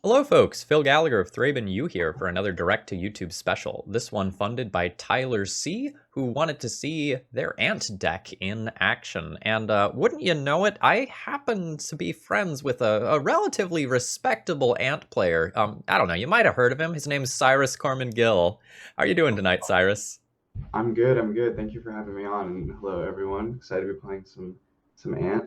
Hello folks, Phil Gallagher of ThrabenU here for another direct-to-YouTube special. This one funded by Tyler C., who wanted to see their Ant deck in action. And wouldn't you know it, I happen to be friends with a relatively respectable Ant player. I don't know, you might have heard of him. His name's Cyrus Corman-Gill. How are you doing tonight, Cyrus? I'm good. I'm good. Thank you for having me on. And hello, everyone. Excited to be playing some Ant.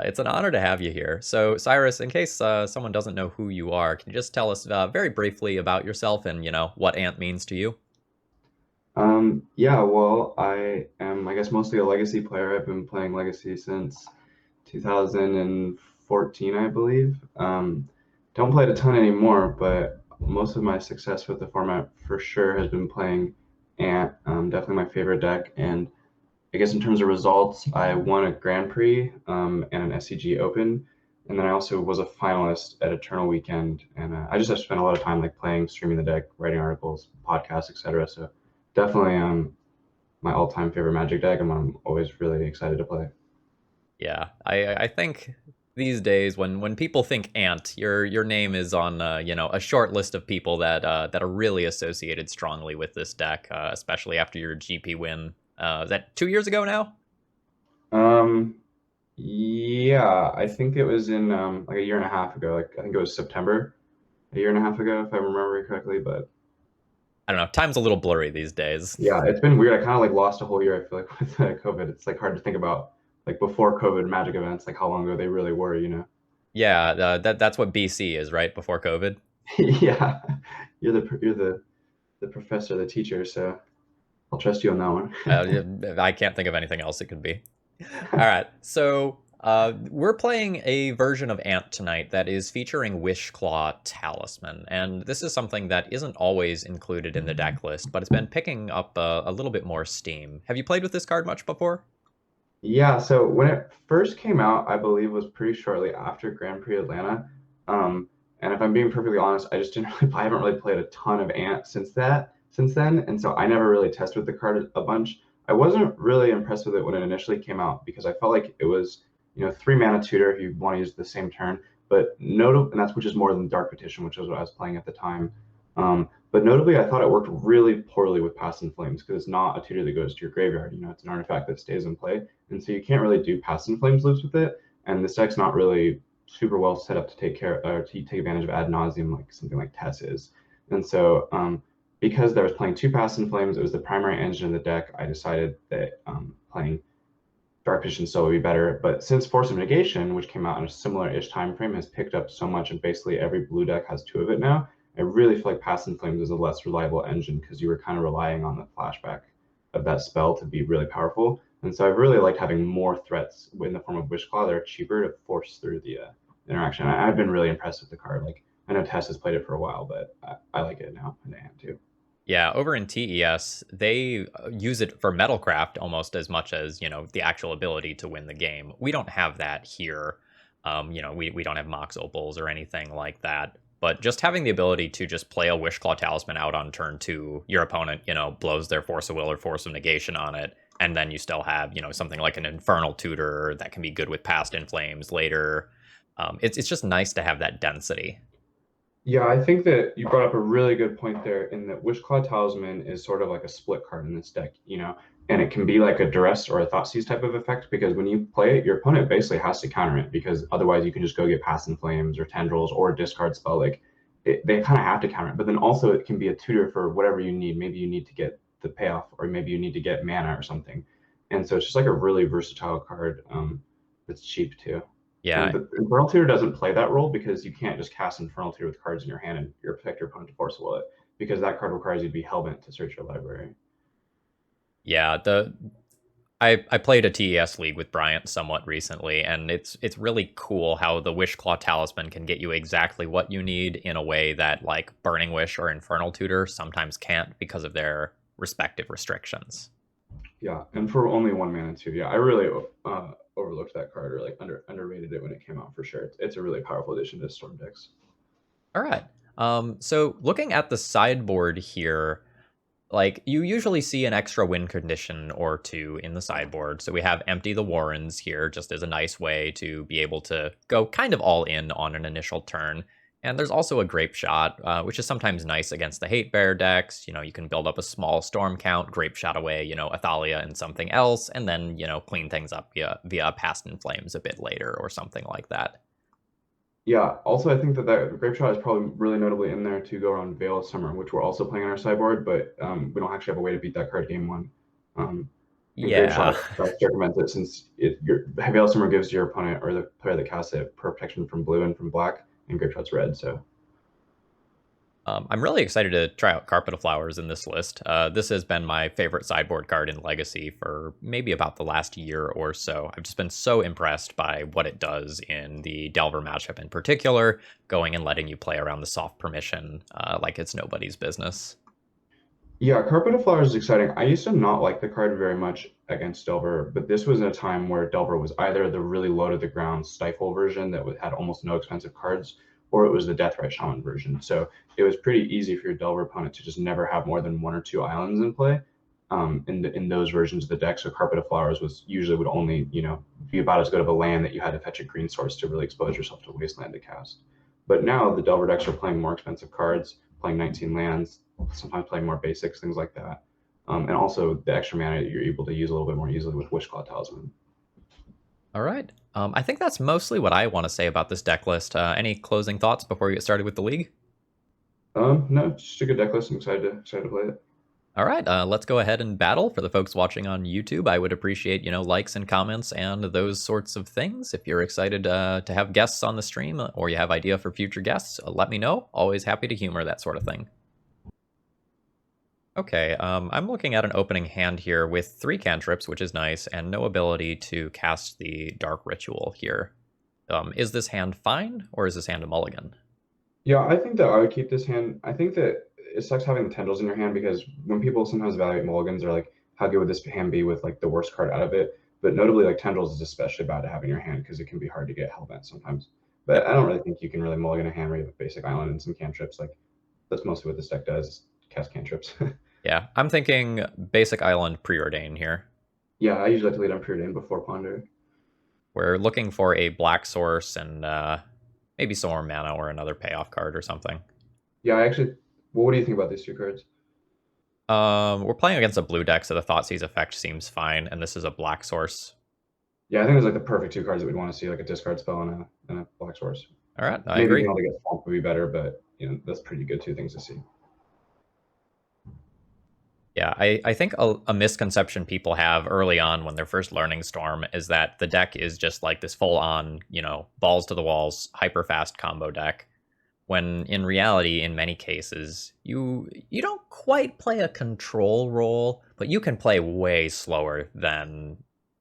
It's an honor to have you here. So, Cyrus, in case someone doesn't know who you are, can you just tell us very briefly about yourself and, what Ant means to you? Yeah. Well, I am, I guess, mostly a Legacy player. I've been playing Legacy since 2014, I believe. Don't play it a ton anymore, but most of my success with the format for sure has been playing Ant. Definitely my favorite deck. And I guess in terms of results, I won a Grand Prix and an SCG Open, and then I also was a finalist at Eternal Weekend. And I just have spent a lot of time like playing, streaming the deck, writing articles, podcasts, etc. So definitely my all-time favorite Magic deck, and one I'm always really excited to play. Yeah, I think these days when people think Ant, your name is on a short list of people that are really associated strongly with this deck, especially after your GP win. Is that 2 years ago now? Um, yeah, I think it was in like a year and a half ago. Like I think it was September, a year and a half ago, if I remember correctly. But I don't know. Time's a little blurry these days. yeah, it's been weird. I kind of like lost a whole year. I feel like with COVID, it's like hard to think about like before COVID Magic events, like how long ago they really were, you know? Yeah, that's what BC is, right? Before COVID. Yeah, you're the professor, the teacher, so I'll trust you on that one. I can't think of anything else it could be. All right, so we're playing a version of Ant tonight that is featuring Wishclaw Talisman, and this is something that isn't always included in the deck list, but it's been picking up a little bit more steam. Have you played with this card much before? Yeah, so when it first came out, I believe was pretty shortly after Grand Prix Atlanta. Um, and if I'm being perfectly honest, I just didn't really, I haven't really played a ton of Ant since then, and so I never really tested with the card a bunch. I wasn't really impressed with it when it initially came out because I felt like it was, 3 mana tutor if you want to use the same turn, but notable, and that's which is more than Dark Petition, which was what I was playing at the time. But notably, I thought it worked really poorly with Past in Flames because it's not a tutor that goes to your graveyard. It's an artifact that stays in play, and so you can't really do Past in Flames loops with it. And this deck's not really super well set up to take care or to take advantage of Ad Nauseum like something like Tess is. And so because I was playing 2 Past in Flames, it was the primary engine of the deck. I decided that playing Dark Vision still would be better. But since Force of Negation, which came out in a similar-ish time frame, has picked up so much, and basically every blue deck has 2 of it now, I really feel like Past in Flames is a less reliable engine because you were kind of relying on the flashback of that spell to be really powerful. And so I've really liked having more threats in the form of Wishclaw that are cheaper to force through the interaction. I've been really impressed with the card. Like I know Tess has played it for a while, but I like it now in the hand too. Yeah, over in TES, they use it for metalcraft almost as much as, the actual ability to win the game. We don't have that here. We don't have Mox Opals or anything like that. But just having the ability to just play a Wishclaw Talisman out on turn two, your opponent, blows their Force of Will or Force of Negation on it, and then you still have, something like an Infernal Tutor that can be good with Past in Flames later. It's just nice to have that density. Yeah, I think that you brought up a really good point there in that Wishclaw Talisman is sort of like a split card in this deck, and it can be like a Duress or a Thoughtseize type of effect because when you play it, your opponent basically has to counter it because otherwise you can just go get Past in Flames or Tendrils or discard spell. Like they kind of have to counter it, but then also it can be a tutor for whatever you need. Maybe you need to get the payoff, or maybe you need to get mana or something. And so it's just like a really versatile card that's cheap too. And Yeah, the Infernal Tutor doesn't play that role because you can't just cast Infernal Tutor with cards in your hand and you protect your opponent to force will it because that card requires you to be hellbent to search your library. yeah. I played a TES league with Bryant somewhat recently, and it's really cool how the Wishclaw Talisman can get you exactly what you need in a way that like Burning Wish or Infernal Tutor sometimes can't because of their respective restrictions. Yeah, and for only 1 mana too. Yeah, I really overlooked that card or like underrated it when it came out for sure. It's a really powerful addition to Storm decks. All right. So looking at the sideboard here, like you usually see an extra win condition or two in the sideboard. So we have Empty the Warrens here just as a nice way to be able to go kind of all in on an initial turn. And there's also a Grape Shot, which is sometimes nice against the Hate Bear decks. You can build up a small Storm count, Grape Shot away, Athalia and something else, and then, clean things up via Past in Flames a bit later or something like that. Yeah, also I think that Grape Shot is probably really notably in there to go around Veil of Summer, which we're also playing on our sideboard, but we don't actually have a way to beat that card game one. Um, and Grape Yeah. Shot circumvents it since your Veil of Summer gives your opponent or the player that casts it protection from blue and from black, and Grape Shot's red, so. I'm really excited to try out Carpet of Flowers in this list. This has been my favorite sideboard card in Legacy for maybe about the last year or so. I've just been so impressed by what it does in the Delver matchup in particular, going and letting you play around the soft permission like it's nobody's business. Yeah, Carpet of Flowers is exciting. I used to not like the card very much against Delver, but this was in a time where Delver was either the really low to the ground Stifle version that had almost no expensive cards, or it was the Deathrite Shaman version. So it was pretty easy for your Delver opponent to just never have more than one or two islands in play in those versions of the deck. So Carpet of Flowers was usually would only, be about as good of a land that you had to fetch a green source to really expose yourself to Wasteland to cast. But now the Delver decks are playing more expensive cards, playing 19 lands, sometimes playing more basics, things like that. And also the extra mana you're able to use a little bit more easily with Wishclaw Talisman. All right. I think that's mostly what I want to say about this deck list. Any closing thoughts before we get started with the league? No, it's just a good deck list. I'm excited to play it. All right, let's go ahead and battle. For the folks watching on YouTube, I would appreciate, likes and comments and those sorts of things. If you're excited to have guests on the stream or you have idea for future guests, let me know. Always happy to humor that sort of thing. Okay, I'm looking at an opening hand here with 3 cantrips, which is nice, and no ability to cast the Dark Ritual here. Is this hand fine, or is this hand a mulligan? Yeah, I think that I would keep this hand. I think that it sucks having the tendrils in your hand because when people sometimes evaluate mulligans, they're like, how good would this hand be with like the worst card out of it? But notably, like tendrils is especially bad to have in your hand because it can be hard to get hellbent sometimes. But Yep. I don't really think you can really mulligan a hand where you have a basic island and some cantrips. Like that's mostly what this deck does, is cast cantrips. Yeah, I'm thinking basic island preordain here. Yeah, I usually like to lead on Preordain before Ponder. We're looking for a black source and maybe some more mana or another payoff card or something. Yeah, well, what do you think about these two cards? We're playing against a blue deck, so the Thoughtseize effect seems fine, and this is a black source. Yeah, I think it's like the perfect two cards that we'd want to see, like a discard spell and a black source. All right, I Maybe agree. being able to get Swamp would be better, but that's pretty good two things to see. Yeah, I think a misconception people have early on when they're first learning Storm is that the deck is just like this full-on, balls to the walls, hyper fast combo deck. When in reality, in many cases, you don't quite play a control role, but you can play way slower than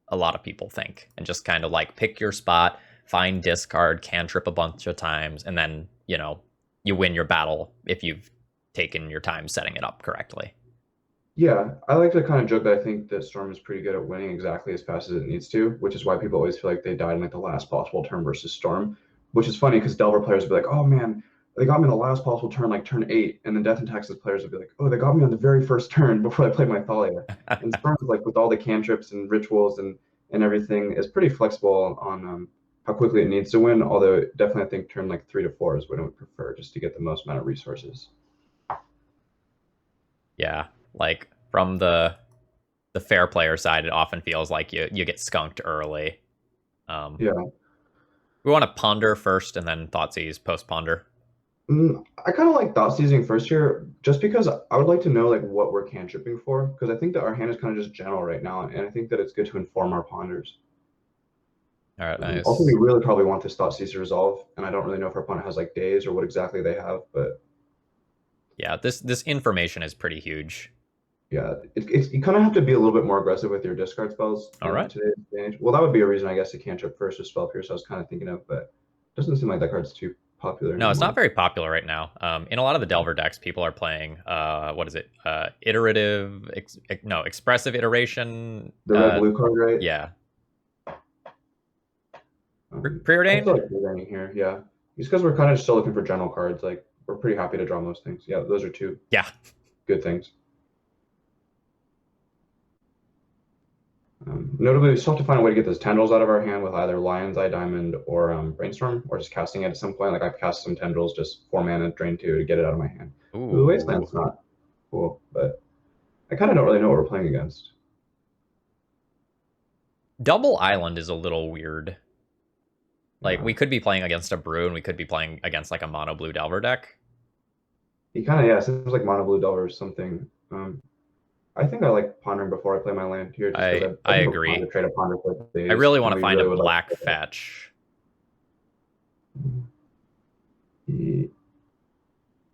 a lot of people think, and just kind of like pick your spot, find discard, cantrip a bunch of times, and then you win your battle if you've taken your time setting it up correctly. Yeah, I like to kind of joke that I think that Storm is pretty good at winning exactly as fast as it needs to, which is why people always feel like they died in like the last possible turn versus Storm, which is funny because Delver players will be like, oh man, they got me in the last possible turn, like turn 8, and then Death and Taxes players will be like, oh, they got me on the very first turn before I played my Thalia. And Storm, like with all the cantrips and rituals and everything, is pretty flexible on how quickly it needs to win, although definitely I think turn like 3 to 4 is what I would prefer just to get the most amount of resources. Yeah, like from the fair player side, it often feels like you get skunked early. Yeah. We want to ponder first and then Thoughtseize post ponder. I kind of like thought seizing first here, just because I would like to know like what we're cantripping for, because I think that our hand is kind of just general right now, and I think that it's good to inform our ponders. All right, Also, we nice. really probably want this thought seize to resolve, and I don't really know if our opponent has like days or what exactly they have, but Yeah, this information is pretty huge. yeah, you kind of have to be a little bit more aggressive with your discard spells All in right. today's age. Well, that would be a reason, I guess, to cantrip first with Spell Pierce. I was kind of thinking of, but it doesn't seem like that card's too popular No, it's not anymore. very popular right now. In a lot of the Delver decks, people are playing what is it? Iterative, no, expressive iteration. The red blue card, right? Yeah, I preordain. feel like we're running here, yeah. Just because we're kind of just still looking for general cards, like we're pretty happy to draw most things. Yeah, those are two Yeah, good things. Notably, we still have to find a way to get those tendrils out of our hand with either Lion's Eye Diamond or Brainstorm, or just casting it at some point. Like I've cast some tendrils, just 4 mana, drain 2 to get it out of my hand. The Ooh. Wasteland's not cool, but I kind of don't really know what we're playing against. Double Island is a little weird. Like, Yeah, we could be playing against a Brew, and we could be playing against, like, a mono blue Delver deck. he kind of yeah seems like Mono Blue Delver or something. I think I like pondering before I play my land here, just because I I think we're trying agree. to trade a ponder for I days, really want and to we find a really would like black to play fetch. that.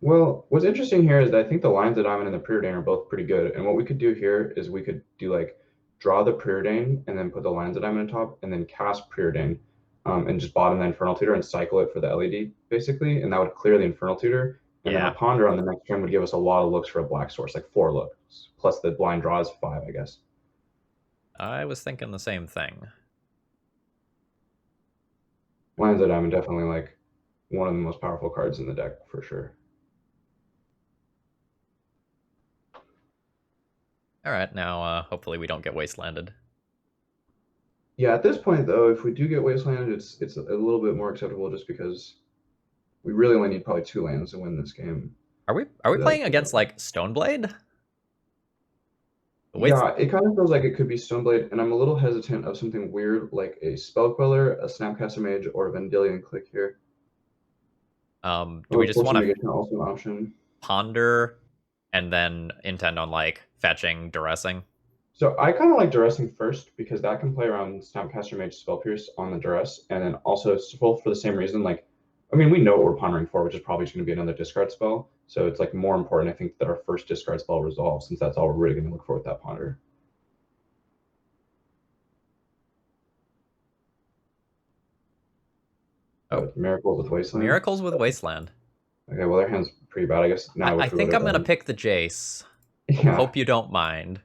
Well, what's interesting here is that I think the Lions of Diamond and the Preordain are both pretty good. And what we could do here is we could do like draw the Preordain and then put the Lions of Diamond on top and then cast Preordain and just bottom the Infernal Tutor and cycle it for the LED basically. And that would clear the Infernal Tutor. And then our Yeah, Ponder on the next turn would give us a lot of looks for a black source, like 4 looks, plus the blind draw is 5, I guess. I was thinking the same thing. Lions of Diamond definitely like one of the most powerful cards in the deck for sure. All right, now hopefully we don't get wastelanded. Yeah, at this point though, if we do get Wasteland, it's a little bit more acceptable just because we really only need probably 2 lands to win this game. Are we playing against like Stoneblade? Wait, Yeah, it kind of feels like it could be Stoneblade, and I'm a little hesitant of something weird like a Spell Queller, a Snapcaster Mage, or a Vendilion Click here. do we Oh, just Force want of to Negation also an option. ponder and then intend on like fetching, duressing? So I kind of like Duressing first because that can play around Snapcaster Mage Spell Pierce on the Duress, and then also both for the same reason. Like, I mean, we know what we're pondering for, which is probably just going to be another discard spell. So it's like more important, I think, that our first discard spell resolves, since that's all we're really going to look for with that ponder. Oh, Miracles with Wasteland. Miracles with Wasteland. Okay, well, their hand's pretty bad. I guess now I I wish we would think have. I'm gonna pick the Jace. Yeah. Hope you don't mind.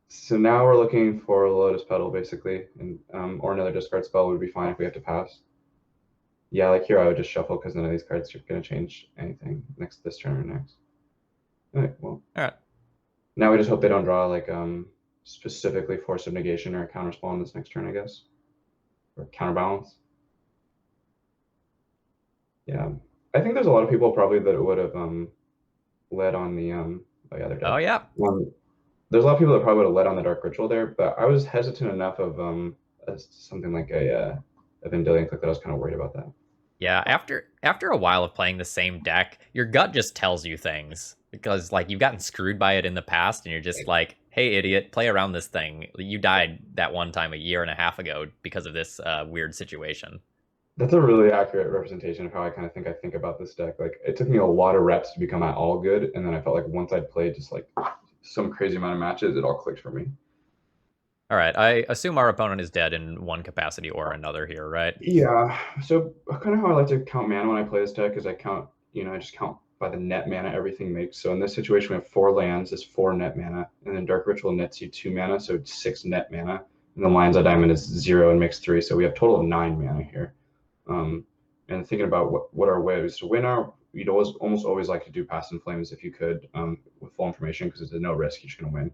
So now we're looking for a Lotus Petal, basically, and or another discard spell would be fine if we have to pass. Yeah, like here I would just shuffle because none of these cards are going to change anything next this turn or next. All right, well, All right. now we just hope they don't draw like specifically Force of Negation or a counter spell on this next turn, I guess, or counterbalance. Yeah, I think there's a lot of people probably that would have led on the oh yeah, they're Oh dead. yeah. There's a lot of people that probably would have led on the Dark Ritual there, but I was hesitant enough of something like a Vendilion Click that I was kind of worried about that. Yeah, after a while of playing the same deck, your gut just tells you things because like you've gotten screwed by it in the past and you're just like, "Hey idiot, play around this thing. You died that one time a year and a half ago because of this weird situation." That's a really accurate representation of how I think about this deck. Like it took me a lot of reps to become at all good, and then I felt like once I'd played just like some crazy amount of matches, it all clicked for me. All right, I assume our opponent is dead in one capacity or another here, right? Yeah. So kind of how I like to count mana when I play this deck is I count, I just count by the net mana everything makes. So in this situation, we have 4 lands, is 4 net mana, and then Dark Ritual nets you 2 mana, so it's 6 net mana. And the Lion's Eye Diamond is 0 and makes 3, so we have total of 9 mana here. And thinking about what our ways to win are, you'd almost always like to do Past in Flames if you could, with full information, because there's no risk you're just going to win.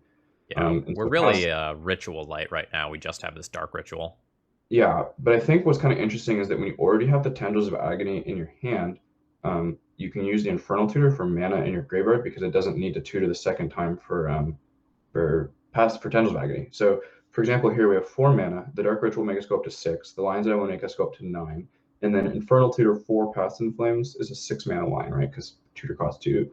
Yeah, And we're so really ritual light right now. We just have this dark ritual. yeah, but I think what's kind of interesting is that when you already have the Tendrils of Agony in your hand, you can use the Infernal Tutor for mana in your graveyard because it doesn't need to tutor the second time for Tendrils of Agony. So, for example, here we have 4 mana. The Dark Ritual will make us go up to 6. The Lion's Eye will make us go up to 9. And then Infernal Tutor 4 Past in Flames is a 6 mana line, right? Because Tutor costs 2,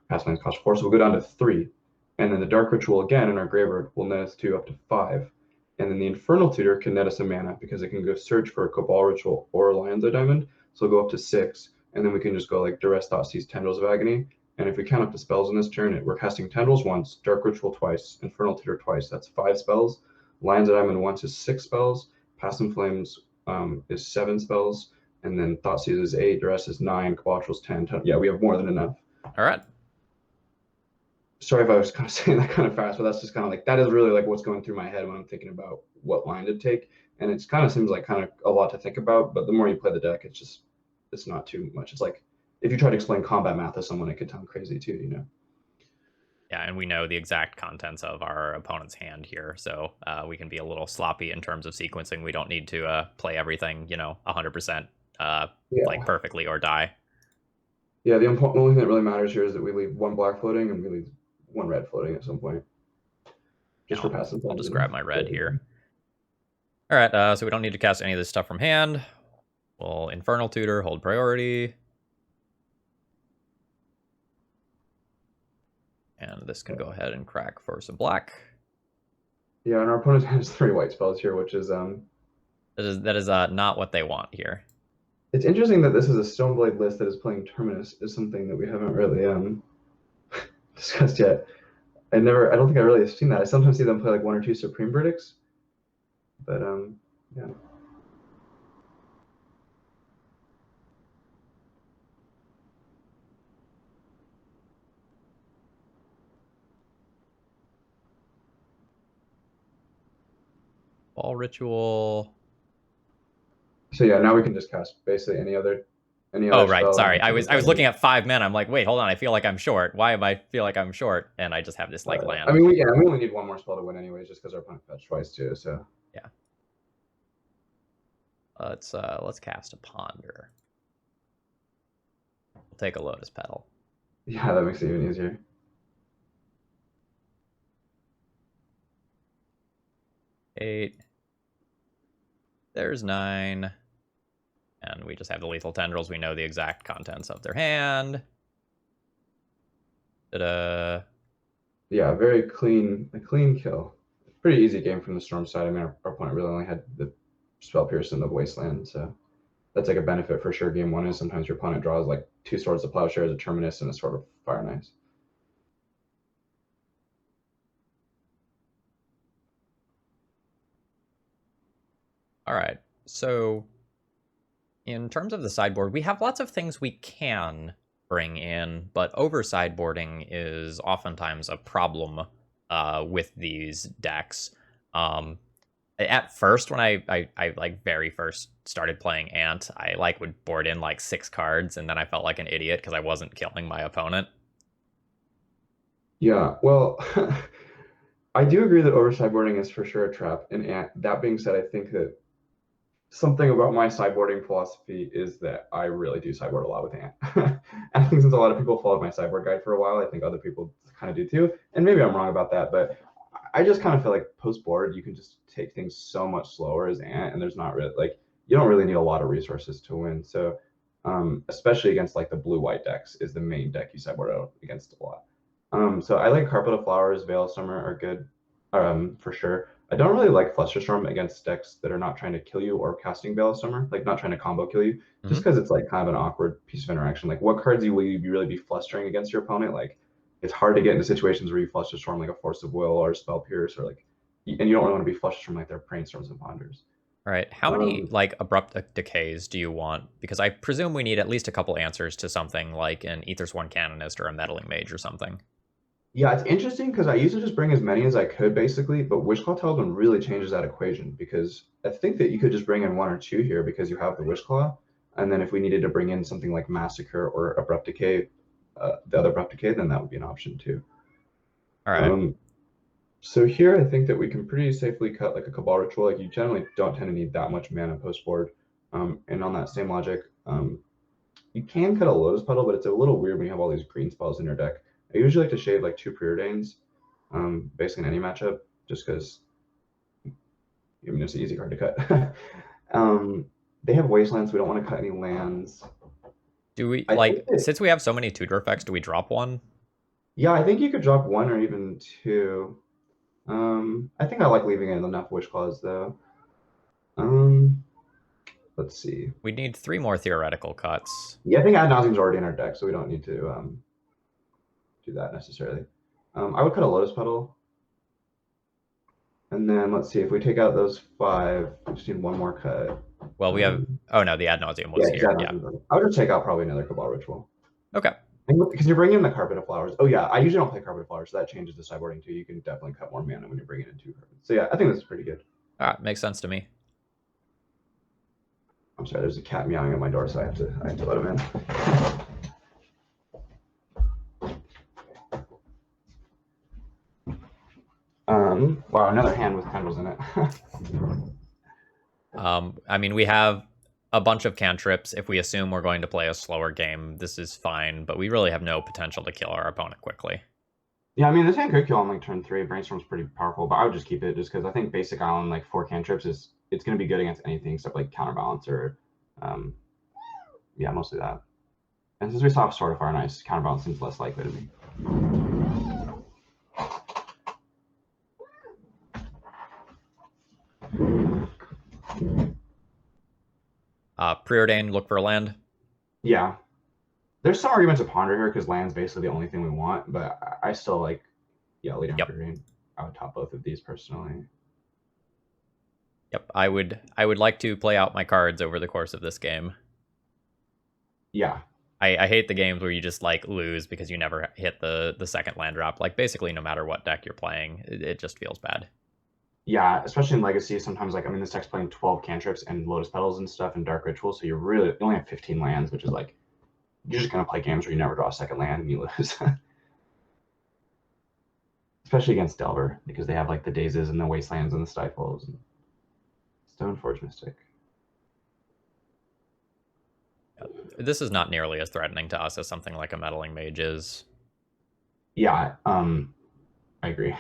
Past Flames cost 4. So we'll go down to 3. And then the Dark Ritual again in our graveyard will net us 2 up to 5. And then the Infernal Tutor can net us a mana because it can go search for a Cabal Ritual or a Lion's Eye Diamond. So it'll go up to 6. And then we can just go like Duress Thoughtseize Tendrils of Agony. And if we count up the spells in this turn, we're casting Tendrils once, Dark Ritual twice, Infernal Tutor twice. That's 5 spells. Lion's Eye Diamond once is 6 spells. Past in Flames is 7 spells. And then Thoughtseize is 8, Duress is 9, Cabal Ritual is 10. Yeah, we have more than enough. All right. Sorry if I was kind of saying that kind of fast, but that's just kind of like that is really like what's going through my head when I'm thinking about what line to take. And it's kind of seems like kind of a lot to think about, but the more you play the deck, it's not too much. It's like if you try to explain combat math to someone, it could sound crazy too. Yeah, and we know the exact contents of our opponent's hand here, so we can be a little sloppy in terms of sequencing. We don't need to play everything, 100% like Yeah. perfectly or die. Yeah, the only thing that really matters here is that we leave one black floating and we leave one red floating at some point. Yeah, Just for passive I'll turns, just you know. grab my red here. All right, so we don't need to cast any of this stuff from hand. We'll Infernal Tutor, hold priority. And this can go ahead and crack for some black. Yeah, and our opponent has 3 white spells here, which is That is not what they want here. it's interesting that this is a Stoneblade list that is playing Terminus is something that we haven't really discussed yet. I don't think I really have seen that. I sometimes see them play like 1 or 2 Supreme Verdicts, but yeah. Ball Ritual. So yeah, now we can just cast basically any other Oh, right. spell. Sorry. I was looking at 5 men. I'm like, wait, hold on. I feel like I'm short. Why am I feel like I'm short? And I just have this like I land. mean, we only need 1 more spell to win anyways, just because our opponent fetched twice too. So Yeah. Let's cast a Ponder. We'll take a Lotus Petal. yeah, that makes it even easier. Eight. There's 9. And we just have the Lethal Tendrils. We know the exact contents of their hand. Ta-da. Yeah, very clean, a clean kill. Pretty easy game from the Storm side. I mean, our opponent really only had the Spell Pierce and the Wasteland, so that's like a benefit for sure. Game 1 is sometimes your opponent draws like 2 Swords of Plowshares, a Terminus, and a Sword of Fire Knives. All right. So in terms of the sideboard, we have lots of things we can bring in, but over sideboarding is oftentimes a problem with these decks. At first, when I like very first started playing Ant, I like would board in like 6 cards, and then I felt like an idiot because I wasn't killing my opponent. Yeah, well, I do agree that over sideboarding is for sure a trap. And that being said, I think that something about my sideboarding philosophy is that I really do sideboard a lot with Ant. And I think since a lot of people followed my sideboard guide for a while, I think other people kind of do too. And maybe I'm wrong about that, but I just kind of feel like post board, you can just take things so much slower as Ant, and there's not really like you don't really need a lot of resources to win. So, especially against like the blue white decks, is the main deck you sideboard out against a lot. So I like Carpet of Flowers, Veil of Summer are good, for sure. I don't really like Flusterstorm against decks that are not trying to kill you or casting Veil of Summer, like not trying to combo kill you, just because it's like kind of an awkward piece of interaction. Like, what cards will you really be flustering against your opponent? Like, it's hard to get into situations where you Flusterstorm like a Force of Will or a Spell Pierce or like, and you don't really want to be Flusterstorm like their Brainstorms and Ponders. All right. How many like abrupt decays do you want? Because I presume we need at least a couple answers to something like an Aethersworn Canonist or a Meddling Mage or something. Yeah, it's interesting because I used to just bring as many as I could basically, but Wishclaw Talisman really changes that equation because I think that you could just bring in 1 or 2 here because you have the Wishclaw, and then if we needed to bring in something like Massacre or Abrupt Decay, the other Abrupt Decay, then that would be an option too. All right. So here I think that we can pretty safely cut like a Cabal Ritual. Like you generally don't tend to need that much mana post board. And on that same logic, you can cut a Lotus Petal, but it's a little weird when you have all these green spells in your deck. I usually like to shave like 2 Preordains, basically in any matchup, just because I mean it's an easy card to cut. They have Wastelands, so we don't want to cut any lands. Do we I think that, since we have so many tutor effects, do we drop one? yeah, I think you could drop 1 or even 2. I think I like leaving in enough Wish Claws though. Let's see. We need 3 more theoretical cuts. Yeah, I think Ad Nauseum's already in our deck, so we don't need to do that necessarily. I would cut a Lotus Petal. And then let's see, if we take out those 5, we just need 1 more cut. Well, we have. Oh no, the Ad Nauseum was here. Yeah. I would just take out probably another Cabal Ritual. Okay. Because you're bringing in the Carpet of Flowers. Oh yeah, I usually don't play Carpet of Flowers, so that changes the sideboarding too. You can definitely cut more mana when you're bringing in 2 carpets. So yeah, I think this is pretty good. All right, makes sense to me. I'm sorry, there's a cat meowing at my door, so I have to let him in. Wow, another hand with tendrils in it. I mean, we have a bunch of cantrips. If we assume we're going to play a slower game, this is fine, but we really have no potential to kill our opponent quickly. Yeah, I mean, this hand could kill on like turn 3. Brainstorm's pretty powerful, but I would just keep it just because I think basic island like 4 cantrips is it's going to be good against anything except like counterbalance or, um, yeah, mostly that. And since we saw Sword of Fire and Ice, counterbalance seems less likely to me. Preordained, look for a land. Yeah, there's some arguments to ponder here because land's basically the only thing we want, but I still like, yeah, lay down Preordained. I would top both of these personally. Yep, I would like to play out my cards over the course of this game. Yeah. I hate the games where you just like lose because you never hit the second land drop. Like basically no matter what deck you're playing, it just feels bad. Yeah, especially in Legacy, sometimes like I mean this deck's playing 12 cantrips and Lotus Petals and stuff and Dark Ritual, so you only have 15 lands, which is like you're just gonna play games where you never draw a second land and you lose. Especially against Delver, because they have like the Dazes and the Wastelands and the Stifles and Stoneforge Mystic. This is not nearly as threatening to us as something like a Meddling Mage is. Yeah, I agree.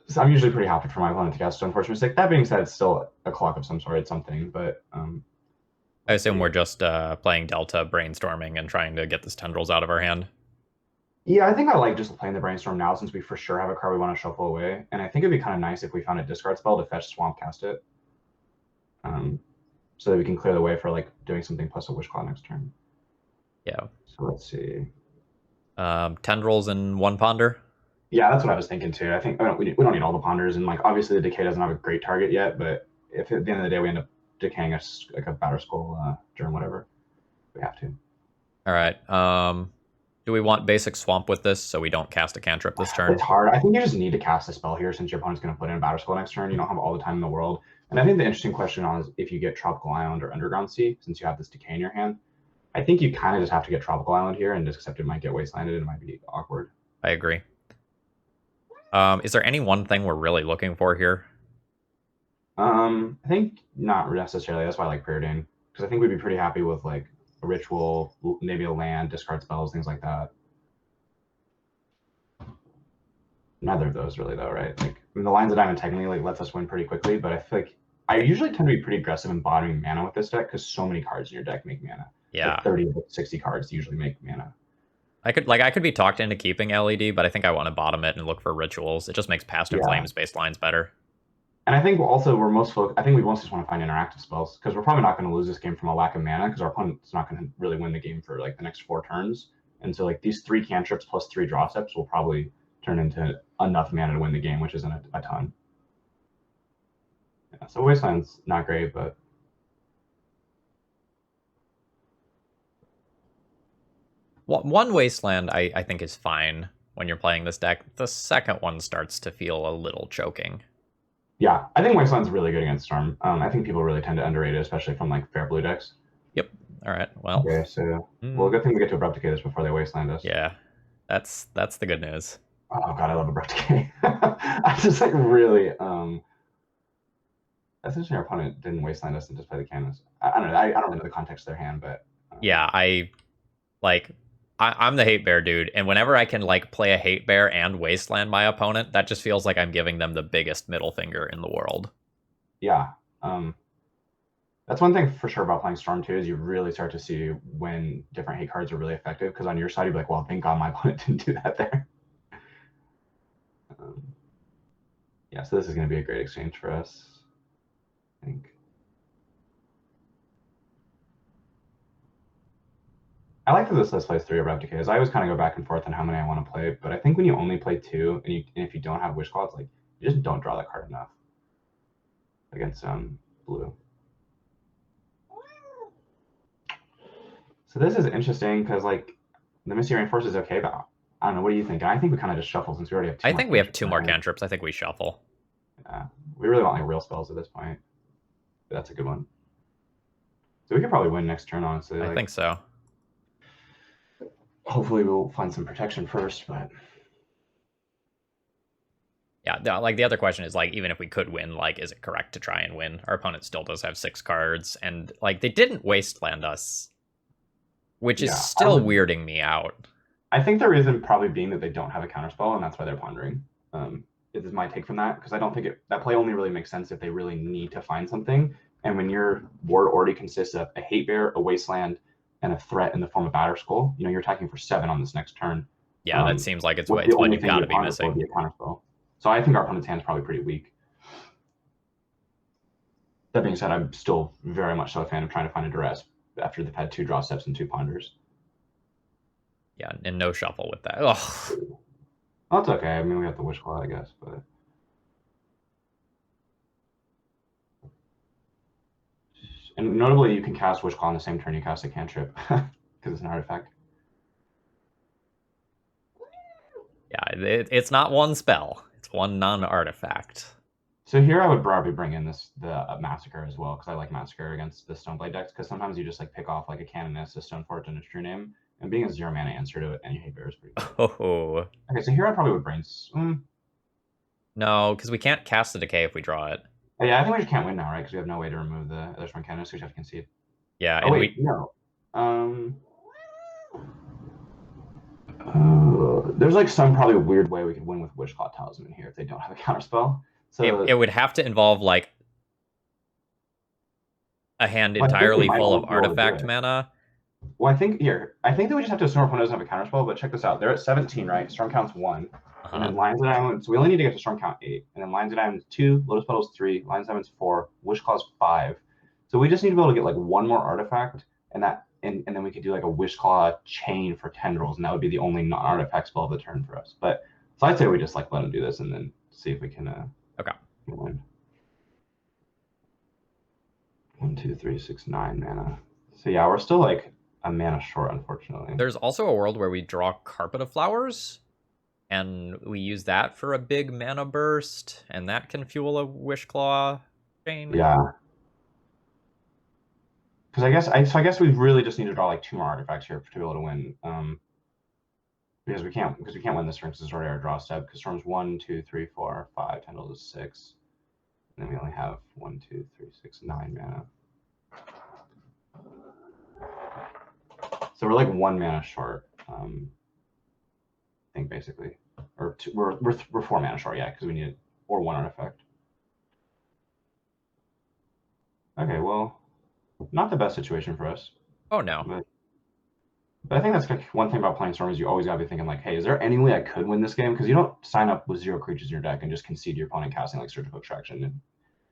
So I'm usually pretty happy for my opponent to cast Stoneforge Mystic. That being said, it's still a clock of some sort, it's something, but I assume we're just playing Delta, brainstorming, and trying to get this Tendrils out of our hand. yeah, I think I like just playing the Brainstorm now since we for sure have a card we want to shuffle away. And I think it'd be kind of nice if we found a discard spell to fetch Swamp Cast it. So that we can clear the way for like doing something plus a Wish Claw next turn. Yeah. So let's see. Tendrils and 1 Ponder. Yeah, that's what I was thinking too. I think we don't need all the Ponders, and like obviously the Decay doesn't have a great target yet, but if at the end of the day we end up decaying like a Batterskull Germ, whatever, we have to. All right. Do we want basic Swamp with this so we don't cast a cantrip this turn? It's hard. I think you just need to cast a spell here since your opponent's going to put in a Batterskull next turn. You don't have all the time in the world. And I think the interesting question is if you get Tropical Island or Underground Sea, since you have this Decay in your hand. I think you kind of just have to get Tropical Island here and just accept it might get wastelanded and it might be awkward. I agree. Is there any one thing we're really looking for here? I think not necessarily. That's why I like Preordain, because I think we'd be pretty happy with like a ritual, maybe a land, discard spells, things like that. Neither of those really though, right? Like I mean, the Lines of Diamond technically like lets us win pretty quickly, but I feel like I usually tend to be pretty aggressive in bottoming mana with this deck because so many cards in your deck make mana. Yeah, like 30 to 60 cards usually make mana. I could be talked into keeping LED, but I think I want to bottom it and look for rituals. It just makes Past and Flames based lines better. And I think also I think we mostly just want to find interactive spells because we're probably not going to lose this game from a lack of mana because our opponent's not going to really win the game for like the next 4 turns. And so like these 3 cantrips plus 3 draw steps will probably turn into enough mana to win the game, which isn't a ton. Yeah, so Wasteland's not great, but one Wasteland I think is fine when you're playing this deck. The second one starts to feel a little choking. Yeah, I think Wasteland's really good against Storm. I think people really tend to underrate it, especially from like fair blue decks. Yep. All right. Well. Okay, so well, good thing we get to Abrupt Decay this before they Wasteland us. Yeah, that's the good news. Oh god, I love Abrupt Decay. I just like really essentially our opponent didn't Wasteland us and just play the canvas. I don't know. I don't know the context of their hand, but yeah, I'm the hate bear dude, and whenever I can like play a hate bear and wasteland my opponent, that just feels like I'm giving them the biggest middle finger in the world. Yeah. That's one thing for sure about playing Storm too, is you really start to see when different hate cards are really effective, because on your side you'd be like, well, thank God my opponent didn't do that there. Yeah, so this is going to be a great exchange for us, I think. I like that this list plays 3 Abrupt Decays. I always kind of go back and forth on how many I want to play, but I think when you only play 2, and if you don't have Wish Claw, it's like you just don't draw that card enough against blue. So this is interesting because like the Misty Rainforest is okay, but I don't know. What do you think? I think we kind of just shuffle since we already have 2. I think we have 2 more cantrips. I think we shuffle. Yeah, we really want like real spells at this point. But that's a good one. So we could probably win next turn, honestly. I think so. Hopefully we'll find some protection first, but Yeah, like the other question is like, even if we could win, like, is it correct to try and win? Our opponent still does have 6 cards, and like they didn't wasteland us, which is Yeah, still weirding me out. I think the reason probably being that they don't have a counterspell, and that's why they're pondering. Is my take from that, because I don't think that play only really makes sense if they really need to find something. And when your board already consists of a hate bear, a wasteland, and a threat in the form of Batterskull, you're attacking for 7 on this next turn. Yeah, that seems like it's What's the what only you've thing got you to be ponder for would missing. be a counterspell. So I think our opponent's hand is probably pretty weak. That being said, I'm still very much so a fan of trying to find a duress after they've had 2 draw steps and 2 ponders. Yeah, and no shuffle with that. Ugh. Well, that's okay. I mean, we have the wish claw, I guess, but and notably, you can cast wish claw on the same turn you cast a cantrip because it's an artifact. Yeah, it's not one spell; it's one non-artifact. So here I would probably bring in the Massacre as well, because I like Massacre against the Stoneblade decks, because sometimes you just like pick off like a Canoness, a Stonefort, and a True Name, and being a 0 mana answer to it, and you hate bear is pretty good. Oh. Okay, so here I probably would No, because we can't cast the decay if we draw it. yeah, I think we just can't win now, right? Because we have no way to remove the other one Canoness, so we just have to concede. Yeah, Oh and wait, we no. There's like some probably weird way we could win with Wishclaw Talisman here if they don't have a counterspell. So it would have to involve like a hand I think we entirely might full of be able to do artifact it. mana. Well, I think that we just have to assume our opponent doesn't have a counterspell, but check this out. They're at 17, right? Storm count's 1. And then Lions of Diamond, so we only need to get to Storm count 8. And then Lions of Diamond 2, Lotus Petals 3, Lions of Diamond's 4, Wishclaw's 5. So we just need to be able to get like one more artifact, and then we could do like a Wishclaw chain for Tendrils, and that would be the only non-artifact spell of the turn for us. But so I'd say we just like let him do this and then see if we can Okay. win. 1, 2, 3, 6, 9 mana. So yeah, we're still like a mana short, unfortunately. There's also a world where we draw Carpet of Flowers, and we use that for a big mana burst, and that can fuel a Wishclaw chain. Yeah. Because I guess we really just need to draw like 2 more artifacts here to be able to win. Because we can't win this turn because it's already our draw step. Because storms 1, 2, 3, 4, 5, Tendrils is 6. And then we only have 1, 2, 3, 6, 9 mana. So we're like 1 mana short. I think basically, or we're 4 mana short, yeah, because we need or 1 artifact. Okay, well, not the best situation for us. Oh no. But I think that's one thing about playing Storm is you always gotta be thinking like, hey, is there any way I could win this game? Because you don't sign up with 0 creatures in your deck and just concede your opponent casting like Surgical Extraction. And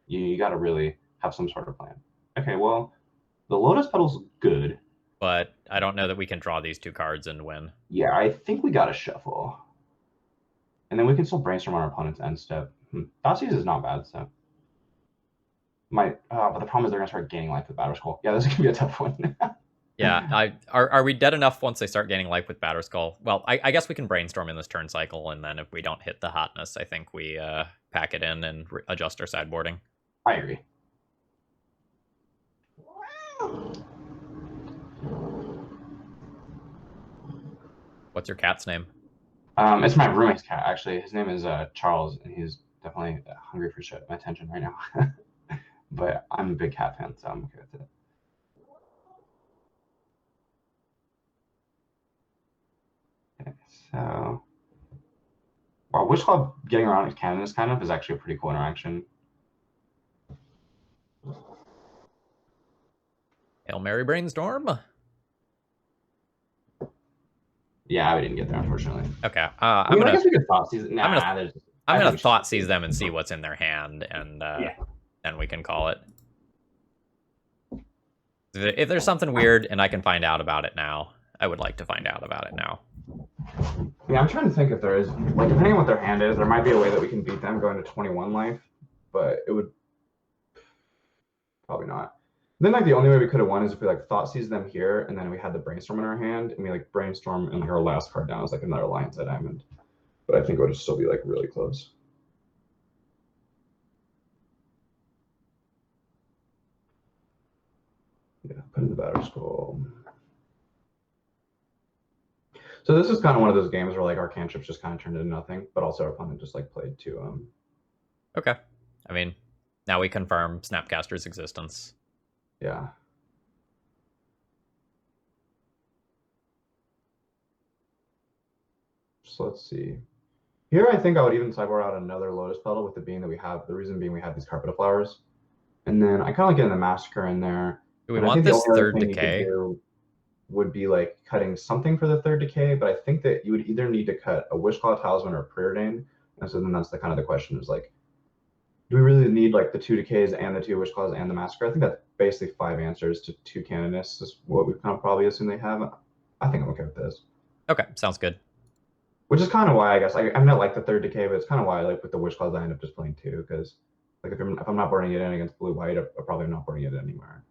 you gotta really have some sort of plan. Okay, well, the Lotus Petal's good. But I don't know that we can draw these 2 cards and win. Yeah, I think we gotta shuffle. And then we can still brainstorm on our opponent's end step. Thoughtseize is not bad, so. But the problem is they're gonna start gaining life with Batterskull. Yeah, this is gonna be a tough one. Yeah, are we dead enough once they start gaining life with Batterskull? Well, I guess we can brainstorm in this turn cycle, and then if we don't hit the hotness, I think we pack it in and adjust our sideboarding. I agree. What's your cat's name? It's my roommate's cat, actually. His name is Charles, and he's definitely hungry for my attention right now. But I'm a big cat fan, so I'm okay with it. Okay, so wow, Wishclaw getting around his cannon kind of is actually a pretty cool interaction. Hail Mary Brainstorm? Yeah, we didn't get there, unfortunately. Okay. I guess we could Thoughtseize. Nah, I'm gonna Thoughtseize them and see what's in their hand, and then we can call it. If there's something weird and I can find out about it now, I would like to find out about it now. Yeah, I'm trying to think if there is, like, depending on what their hand is, there might be a way that we can beat them going to 21 life, but it would probably not. Then, like, the only way we could have won is if we, like, Thoughtseize them here, and then we had the Brainstorm in our hand, and we, like, Brainstorm, and like, our last card down is, like, another Lion's Head Diamond. But I think it would still be, like, really close. Yeah, put in the Batterskull. So this is kind of one of those games where like our cantrips just kind of turned into nothing, but also our opponent just like played to Okay. I mean, now we confirm Snapcaster's existence. yeah. So let's see. Here I think I would even sideboard out another Lotus Petal with the reason being we have these Carpet of Flowers. And then I kind of like getting the Massacre in there. Do we And I want think the this only other third thing you could decay? do would be like cutting something for the third decay, but I think that you would either need to cut a Wishclaw Talisman or a Preordain. And so then that's the kind of the question is like, do we really need like the two decays and the two Wishclaws and the Massacre? I think that's basically 5 answers to 2 Canonists is what we kind of probably assume they have. I think I'm okay with this. Okay, sounds good. Which is kind of why I guess I'm not like the third decay, but it's kind of why like with the Wishclaws I end up just playing two because like if I'm not burning it in against blue white, I probably am not burning it in anywhere.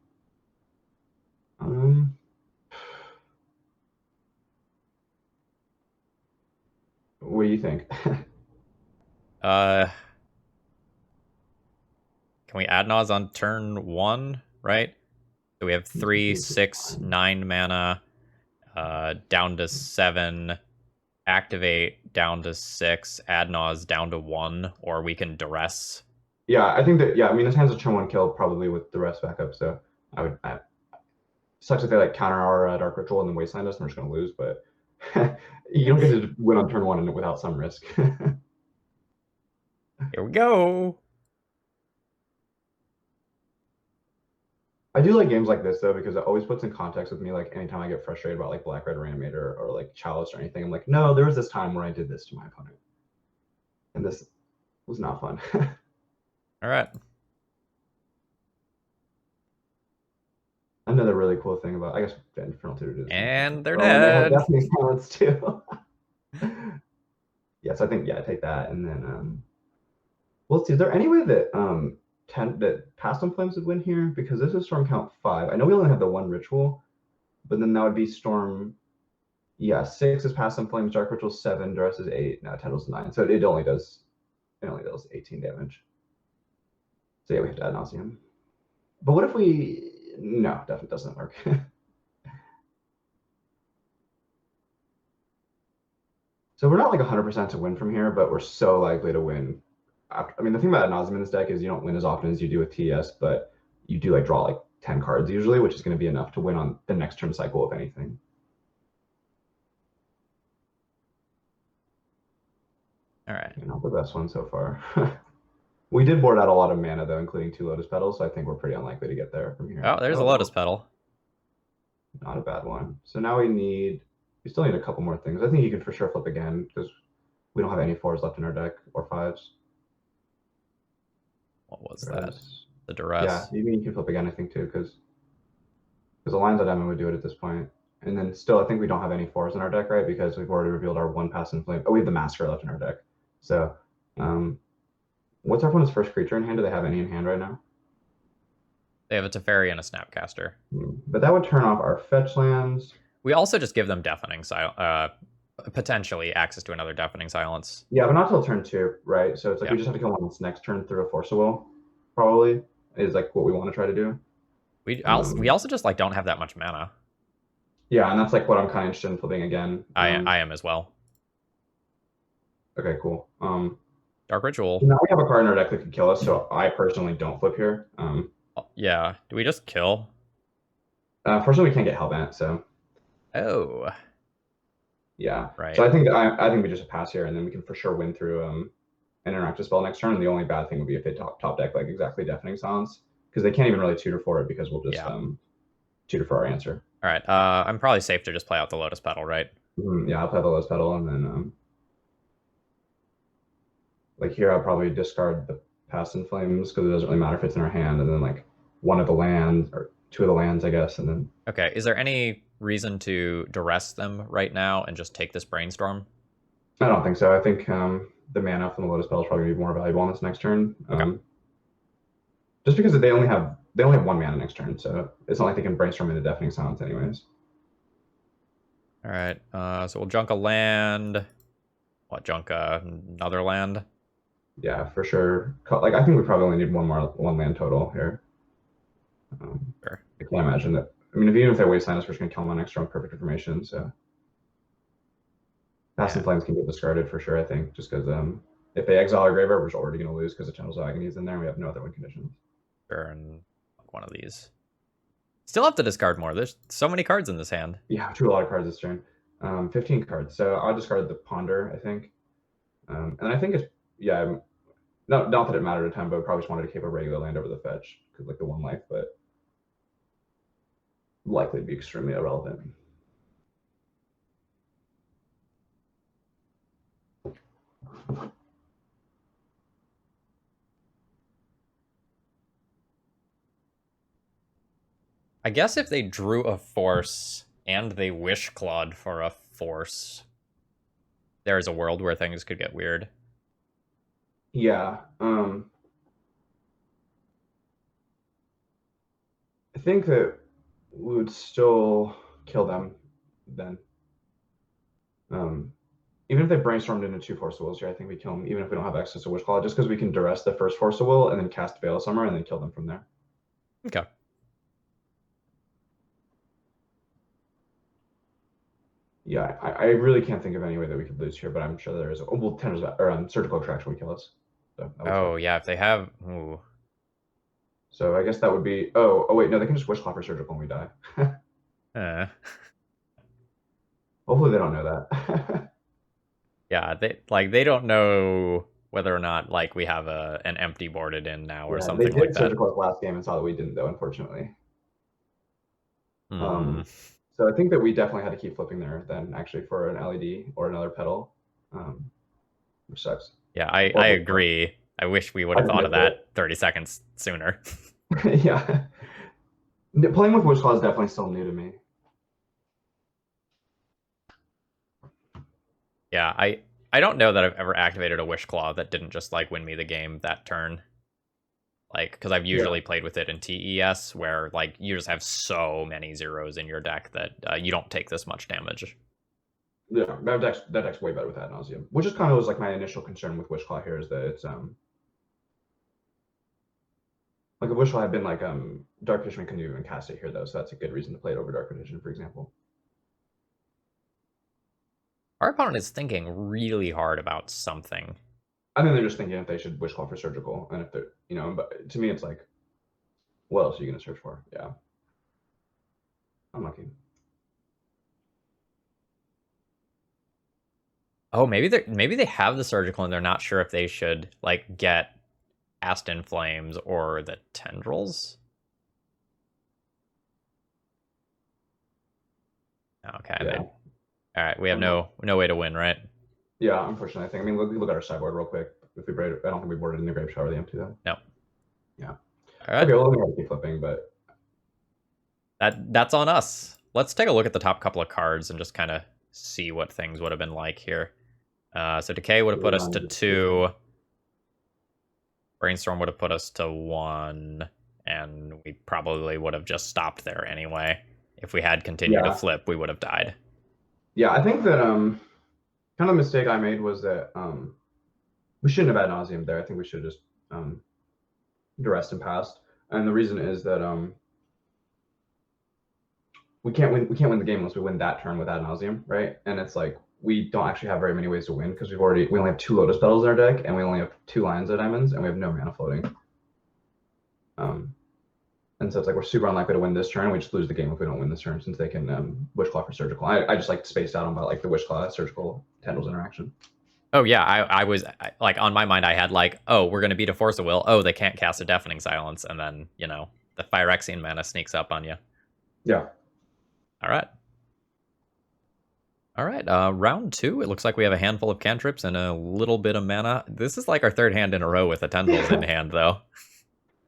Um, what do you think? Uh, can we add Naz on turn 1, right? So we have 3, 6, 9 mana, down to 7, activate down to 6, add Naz down to 1, or we can duress. Yeah, I think that I mean this hand's a turn one kill probably with the rest back up, so such that they like counter our Dark Ritual and then Wasteland us, and we're just gonna lose, but you don't get to win on turn one without some risk. Here we go. I do like games like this though because it always puts in context with me like anytime I get frustrated about like Black Red Reanimator or like Chalice or anything, I'm like, no, there was this time where I did this to my opponent. And this was not fun. All right. Another really cool thing about I guess Infernal Tutor is And they're and they have dead. Deafening Silence too. Yes, I think I take that and then well, let's see. Is there any way that Past on Flames would win here? Because this is Storm count 5. I know we only have the one ritual, but then that would be Storm. Yeah, 6 is Past on Flames, Dark Ritual 7, Duress is 8, now Tendrils 9. So it only does 18 damage. So yeah, we have to add Nauseum. But what if we no, definitely doesn't work. So we're not like 100% to win from here, but we're so likely to win. I mean, the thing about Nauseam in this deck is you don't win as often as you do with TS, but you do like draw like 10 cards usually, which is going to be enough to win on the next turn cycle, if anything. All right. Not the best one so far. We did board out a lot of mana though, including 2 Lotus Petals, so I think we're pretty unlikely to get there from here. Oh, there's a Lotus Petal. Not a bad one. So now we still need a couple more things. I think you can for sure flip again because we don't have any 4s left in our deck or 5s. What was that? The duress. Yeah, you can flip again, I think, too, because the Lions of Diamond would do it at this point. And then still, I think we don't have any 4s in our deck, right? Because we've already revealed our 1 Pass and Flame. Oh, we have the Massacre left in our deck. So, what's our opponent's first creature in hand? Do they have any in hand right now? They have a Teferi and a Snapcaster. But that would turn off our fetch lands. We also just give them deafening potentially access to another deafening silence. Yeah, but not till turn 2, right? So it's like we just have to kill one this next turn through a Force of Will, probably, is like what we want to try to do. We also just like don't have that much mana. Yeah, and that's like what I'm kind of interested in flipping again. I am as well. Okay, cool. Dark Ritual. Now we have a card in our deck that could kill us, so I personally don't flip here. Yeah. Do we just kill? Fortunately, we can't get Hellbent, so. Oh. Yeah. Right. So I think we just pass here, and then we can for sure win through an interactive spell next turn. And the only bad thing would be if they top deck like exactly Deafening Silence, because they can't even really tutor for it because we'll just tutor for our answer. All right. I'm probably safe to just play out the Lotus Petal, right? Yeah, I'll play the Lotus Petal, and then like here I'll probably discard the Past in Flames because it doesn't really matter if it's in our hand, and then like one of the lands or 2 of the lands, I guess, and then. Okay. Is there any reason to duress them right now and just take this Brainstorm? I don't think so. I think the mana from the Lotus Petal is probably going to be more valuable on this next turn. Okay. Just because they only have 1 mana next turn, so it's not like they can Brainstorm into Deafening Silence anyways. All right. So we'll junk a land. What, junk another land? Yeah, for sure. Like I think we probably only need one land total here. Sure. I can't imagine that. I mean, even if they Wasteland us, we're just going to kill them on next turn. Perfect information. So. Past and Yeah, Flames can get discarded for sure, I think, just because if they exile our graveyard, we're already going to lose because the Channels of Agony is in there and we have no other win conditions. turn one of these. Still have to discard more. There's so many cards in this hand. Yeah, I drew a lot of cards this turn. 15 cards. So I'll discard the Ponder, I think. And I think it's, yeah, not that it mattered a ton, but we probably just wanted to keep a regular land over the fetch because like the 1 life, but likely to be extremely irrelevant. I guess if they drew a force and they wish clawed for a force, there's a world where things could get weird. Yeah. I think that we would still kill them then. Even if they brainstormed into 2 Force of Wills here, I think we kill them, even if we don't have access to Wish Claw, just because we can duress the first Force of Will and then cast Veil of Summer and then kill them from there. Okay. Yeah, I really can't think of any way that we could lose here, but I'm sure there is. Oh, well, Tendrils or Surgical Extraction would kill us. So Oh, yeah, if they have... Ooh. So I guess that would be. Oh wait, no, they can just Wish Claw for Surgical when we die. Uh, Hopefully they don't know that. yeah, they don't know whether or not, like, we have an empty boarded in now or Yeah, they something like did that. Surgical last game and saw that we didn't, though, unfortunately. Hmm. Um, so I think that we definitely had to keep flipping there then, actually, for an LED or another pedal, which sucks. Yeah, I agree. I wish we would I have just thought of missed it. that 30 seconds sooner. Yeah. Playing with Wish Claw is definitely still new to me. Yeah, I don't know that I've ever activated a Wish Claw that didn't just, like, win me the game that turn. Like, because I've Yeah. usually played with it in TES, where, like, you just have so many zeros in your deck that you don't take this much damage. Yeah, that deck's way better with Ad Nauseum, which is kind of was like my initial concern with Wish Claw here is that it's like if Wish Claw had been like Dark Fisherman couldn't even cast it here though, so that's a good reason to play it over Dark Vision, for example. Our opponent is thinking really hard about something. I think they're just thinking if they should Wish Claw for Surgical, and if they're but to me it's like, what else are you gonna search for? Yeah, unlucky. Oh, maybe they have the surgical and they're not sure if they should, like, get Aston Flames or the Tendrils. Okay, Yeah. all right. We have no way to win, right? Yeah, unfortunately, I think. I mean, look at our sideboard real quick. If we braid, I don't think we boarded in the Grave Shower the empty though. No. Yeah. All right. Okay, well, let me have to keep flipping, but That's on us. Let's take a look at the top couple of cards and just kind of see what things would have been like here. So Decay would have put us to 2. Brainstorm would have put us to 1. And we probably would have just stopped there anyway. If we had continued to flip, we would have died. Yeah, I think that kind of mistake I made was that we shouldn't have Ad Nauseum there. I think we should have just duressed and passed. And the reason is that we can't win the game unless we win that turn with Ad Nauseum, right? And it's like we don't actually have very many ways to win because we only have 2 Lotus Petals in our deck and we only have 2 Lions of Diamonds and we have no mana floating. And so it's like we're super unlikely to win this turn. We just lose the game if we don't win this turn since they can Wish Claw for Surgical. I just like spaced out on about like the Wish Claw Surgical Tendrils interaction. Oh yeah, I was like on my mind I had like, oh, we're gonna beat a Force of Will. Oh, they can't cast a Deafening Silence, and then the Phyrexian mana sneaks up on you. Yeah. All right. All right, round 2. It looks like we have a handful of cantrips and a little bit of mana. This is like our 3rd hand in a row with the Tendrils in hand, though.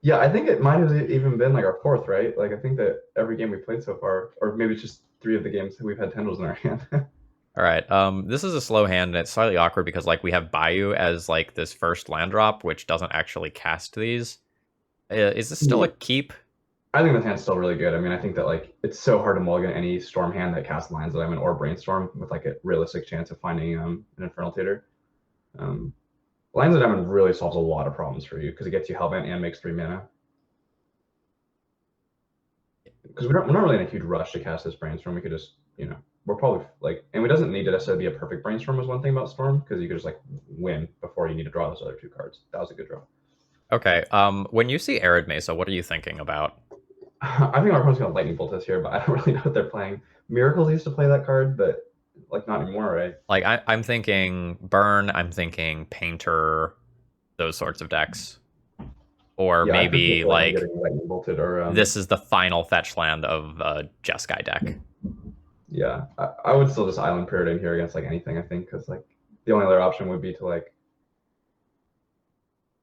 Yeah, I think it might have even been like our 4th, right? Like I think that every game we played so far, or maybe it's just 3 of the games that we've had Tendrils in our hand. All right, this is a slow hand, and it's slightly awkward because like we have Bayou as like this first land drop, which doesn't actually cast these. Is this still a keep? I think this hand's still really good. I mean, I think that like it's so hard to mulligan any Storm hand that casts Lions of Diamond or Brainstorm with like a realistic chance of finding an Infernal Theater. Lions of Diamond really solves a lot of problems for you because it gets you Hellbent and makes 3 mana. Because we're not really in a huge rush to cast this Brainstorm. We could just we're probably like, and it doesn't need to necessarily be a perfect brainstorm was one thing about Storm, because you could just like win before you need to draw those other two cards. That was a good draw. Okay. When you see Arid Mesa, what are you thinking about? I think our opponent's gonna lightning bolt us here, but I don't really know what they're playing. Miracles used to play that card, but like not anymore, right? Like I'm thinking Burn, I'm thinking Painter, those sorts of decks. Or Yeah, I could see maybe like like getting lightning bolted or this is the final fetch land of a Jeskai deck. yeah. I would still just island period in here against like anything, I think, because like the only other option would be to like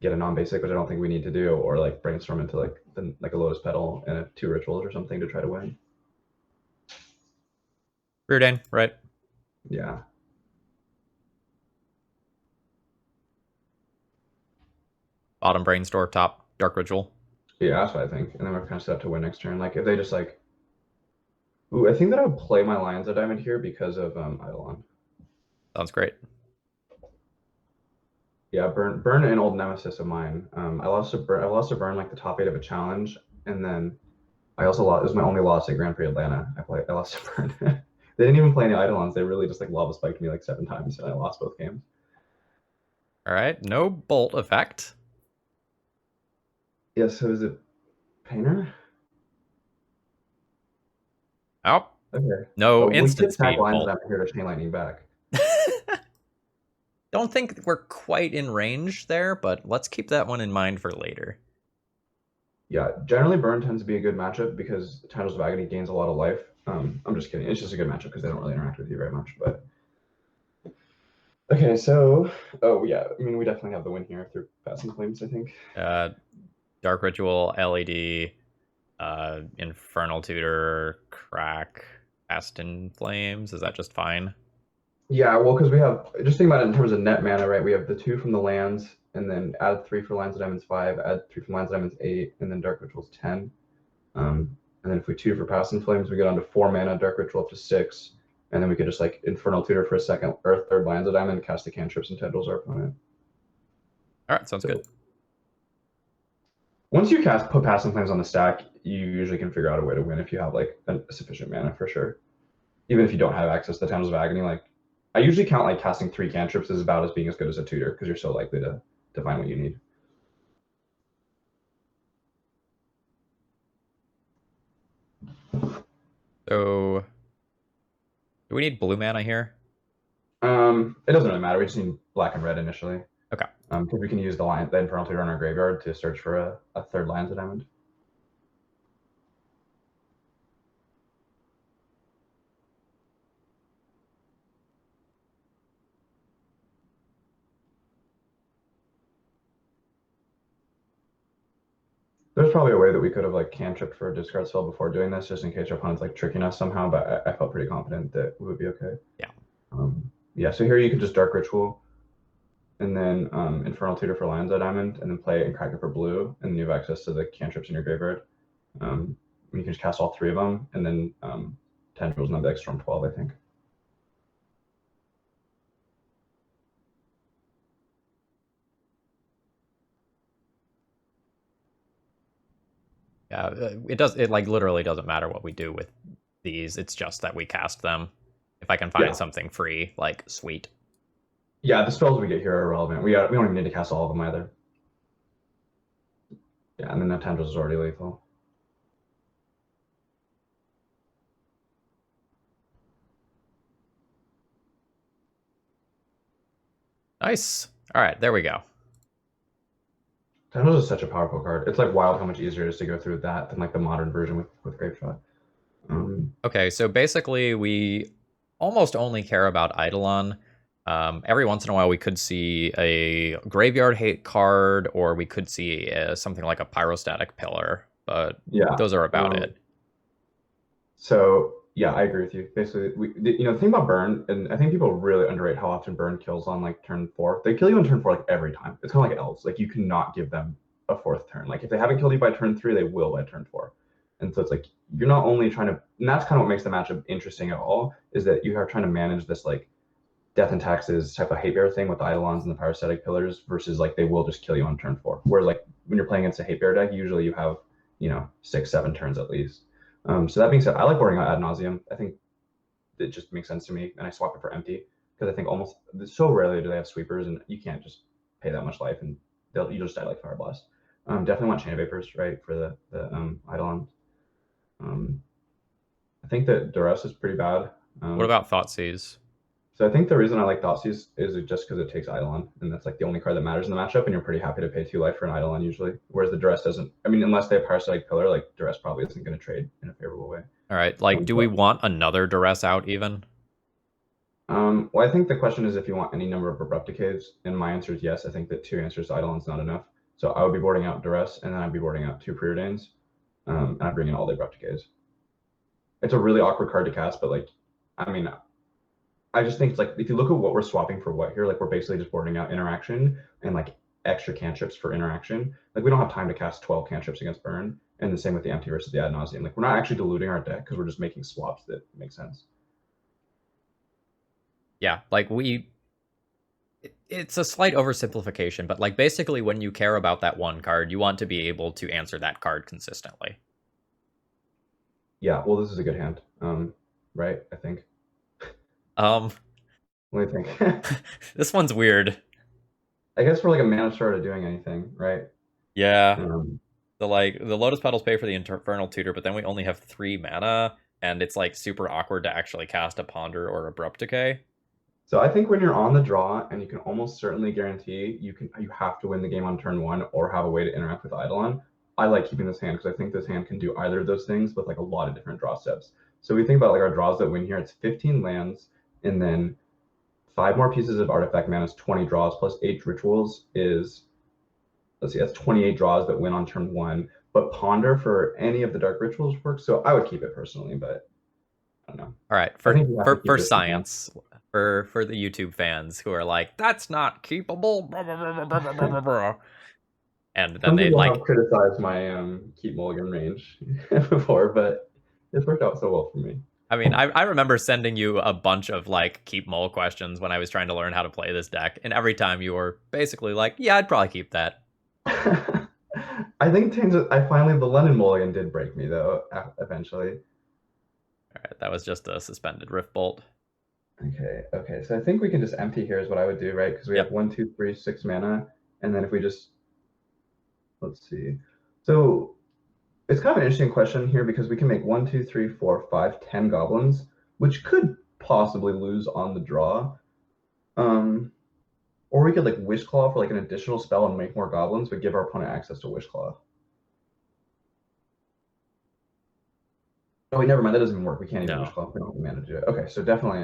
get a non-basic, which I don't think we need to do, or like brainstorm into like a Lotus Petal and a 2 rituals or something to try to win. Reardane, right? Yeah. Bottom Brainstorm, top Dark Ritual. Yeah, that's what I think. And then we're kind of set up to win next turn. Like if they just like, ooh, I think that I would play my Lions of Diamond here because of Eidolon. Sounds great. Yeah, burn an old nemesis of mine. I lost to burn. I lost to burn like the top 8 of a challenge, and then I also lost. It was my only loss at Grand Prix Atlanta. I lost to burn. They didn't even play any Eidolons. They really just like lava spiked me like 7 times, and I lost both games. All right, no bolt effect. Yeah. So is it Painter? Oh, Okay. no Oh, we instant could tag speed Lions of bolt. Diamond here to chain lightning back. Don't think we're quite in range there, but let's keep that one in mind for later. Yeah, generally burn tends to be a good matchup because Tendrils of Agony gains a lot of life. I'm just kidding. It's just a good matchup because they don't really interact with you very much. But okay, so oh yeah, I mean we definitely have the win here through passing flames, I think. Dark Ritual, LED, Infernal Tutor, Crack, Aston Flames. Is that just fine? Yeah, well, because we have just think about it in terms of net mana, right? We have the 2 from the lands, and then add 3 for Lands of Diamonds 5, add 3 from Lands of Diamonds 8, and then Dark Ritual's 10. And then if we 2 for Passing Flames, we get on to 4 mana, Dark Ritual up to 6, and then we could just like Infernal Tutor for a second or third Lands of Diamond, cast the cantrips and Tendrils our opponent. All right, sounds good. Once you put Passing Flames on the stack, you usually can figure out a way to win if you have like a sufficient mana for sure. Even if you don't have access to the Tendrils of Agony, like I usually count like casting 3 cantrips as about as being as good as a tutor because you're so likely to find what you need. So, do we need blue mana here? It doesn't really matter. We just need black and red initially. Okay. Because we can use the Infernal Tutor in our graveyard to search for a third Lions of Diamond. There's probably a way that we could have like cantripped for a discard spell before doing this, just in case our opponent's like tricking us somehow. But I felt pretty confident that we would be okay. Yeah. Yeah. So here you could just Dark Ritual, and then Infernal Tutor for Lions of Diamond, and then play it and crack it for blue, and then you have access to the cantrips in your graveyard. You can just cast all 3 of them, and then Tendrils and then Storm 12, I think. Yeah, it like literally doesn't matter what we do with these. It's just that we cast them. If I can find something free, like sweet. Yeah, the spells we get here are irrelevant. We don't even need to cast all of them either. Yeah, and then the Tendrils is already lethal. Nice. All right, there we go. Tendrils is such a powerful card. It's like wild how much easier it is to go through that than like the modern version with Grapeshot. Okay, so basically we almost only care about Eidolon. Every once in a while we could see a graveyard hate card, or we could see something like a pyrostatic pillar, but yeah, those are about it. So yeah, I agree with you. Basically, the thing about burn, and I think people really underrate how often burn kills on like turn 4. They kill you on turn 4 like every time. It's kind of like elves. Like you cannot give them a 4th turn. Like if they haven't killed you by turn 3, they will by turn 4. And so it's like you're not only trying to, and that's kind of what makes the matchup interesting at all, is that you are trying to manage this like death and taxes type of hate bear thing with the Eidolons and the pyrostatic pillars versus like they will just kill you on turn 4. Whereas like when you're playing against a hate bear deck, usually you have 6, 7 turns at least. So that being said, I like boarding out ad nauseum. I think it just makes sense to me, and I swap it for empty because I think almost so rarely do they have sweepers, and you can't just pay that much life, and you just die like Fire Blast. Definitely want Chain of Vapors, right, for the Eidolon. I think that Duress is pretty bad. What about Thoughtseize? So I think the reason I like Thoughtseize is just because it takes Eidolon, and that's like the only card that matters in the matchup, and you're pretty happy to pay 2 life for an Eidolon usually. Whereas the Duress doesn't. I mean, unless they have Parasitic Pillar, like Duress probably isn't going to trade in a favorable way. All right, like, do we want another Duress out even? Well, I think the question is if you want any number of Abrupt Decays, and my answer is yes. I think that 2 answers to Eidolon's not enough. So I would be boarding out Duress, and then I'd be boarding out 2 Preordains, and I'd bring in all the Abrupt Decays. It's a really awkward card to cast, but like, I mean, I just think it's like if you look at what we're swapping for what here, like we're basically just boarding out interaction and like extra cantrips for interaction. Like we don't have time to cast 12 cantrips against burn, and the same with the empty versus the ad nauseum. Like we're not actually diluting our deck because we're just making swaps that make sense. Yeah, like it's a slight oversimplification, but like basically when you care about that one card, you want to be able to answer that card consistently. Yeah, well, this is a good hand, right? I think. What do you think? This one's weird. I guess we're like a mana short of doing anything, right? Yeah. The Lotus Petals pay for the Infernal Tutor, but then we only have 3 mana, and it's like super awkward to actually cast a Ponder or Abrupt Decay. So I think when you're on the draw and you can almost certainly guarantee you have to win the game on turn 1 or have a way to interact with Eidolon, I like keeping this hand because I think this hand can do either of those things with like a lot of different draw steps. So we think about like our draws that win here, it's 15 lands and then 5 more pieces of artifact mana is 20 draws plus 8 rituals is, let's see, that's 28 draws that win on turn 1. But Ponder for any of the dark rituals works, so I would keep it personally, but I don't know. All right, for science, for the YouTube fans who are like, that's not keepable, and then they like criticized my keep mulligan range before, but it's worked out so well for me. I mean, I remember sending you a bunch of like keep mull questions when I was trying to learn how to play this deck, and every time you were basically like, yeah, I'd probably keep that. I think the London mulligan did break me though eventually. All right, that was just a suspended Rift Bolt. Okay. So I think we can just empty here is what I would do, right? Because we have 1, 2, 3, 6 mana, and then if we just, let's see. So it's kind of an interesting question here because we can make 1, 2, 3, 4, 5, 10 goblins, which could possibly lose on the draw. Or we could like Wishclaw for like an additional spell and make more goblins, but give our opponent access to Wishclaw. Oh wait, never mind. That doesn't even work. We can't even Wishclaw. We don't have the mana to do it. Okay, so definitely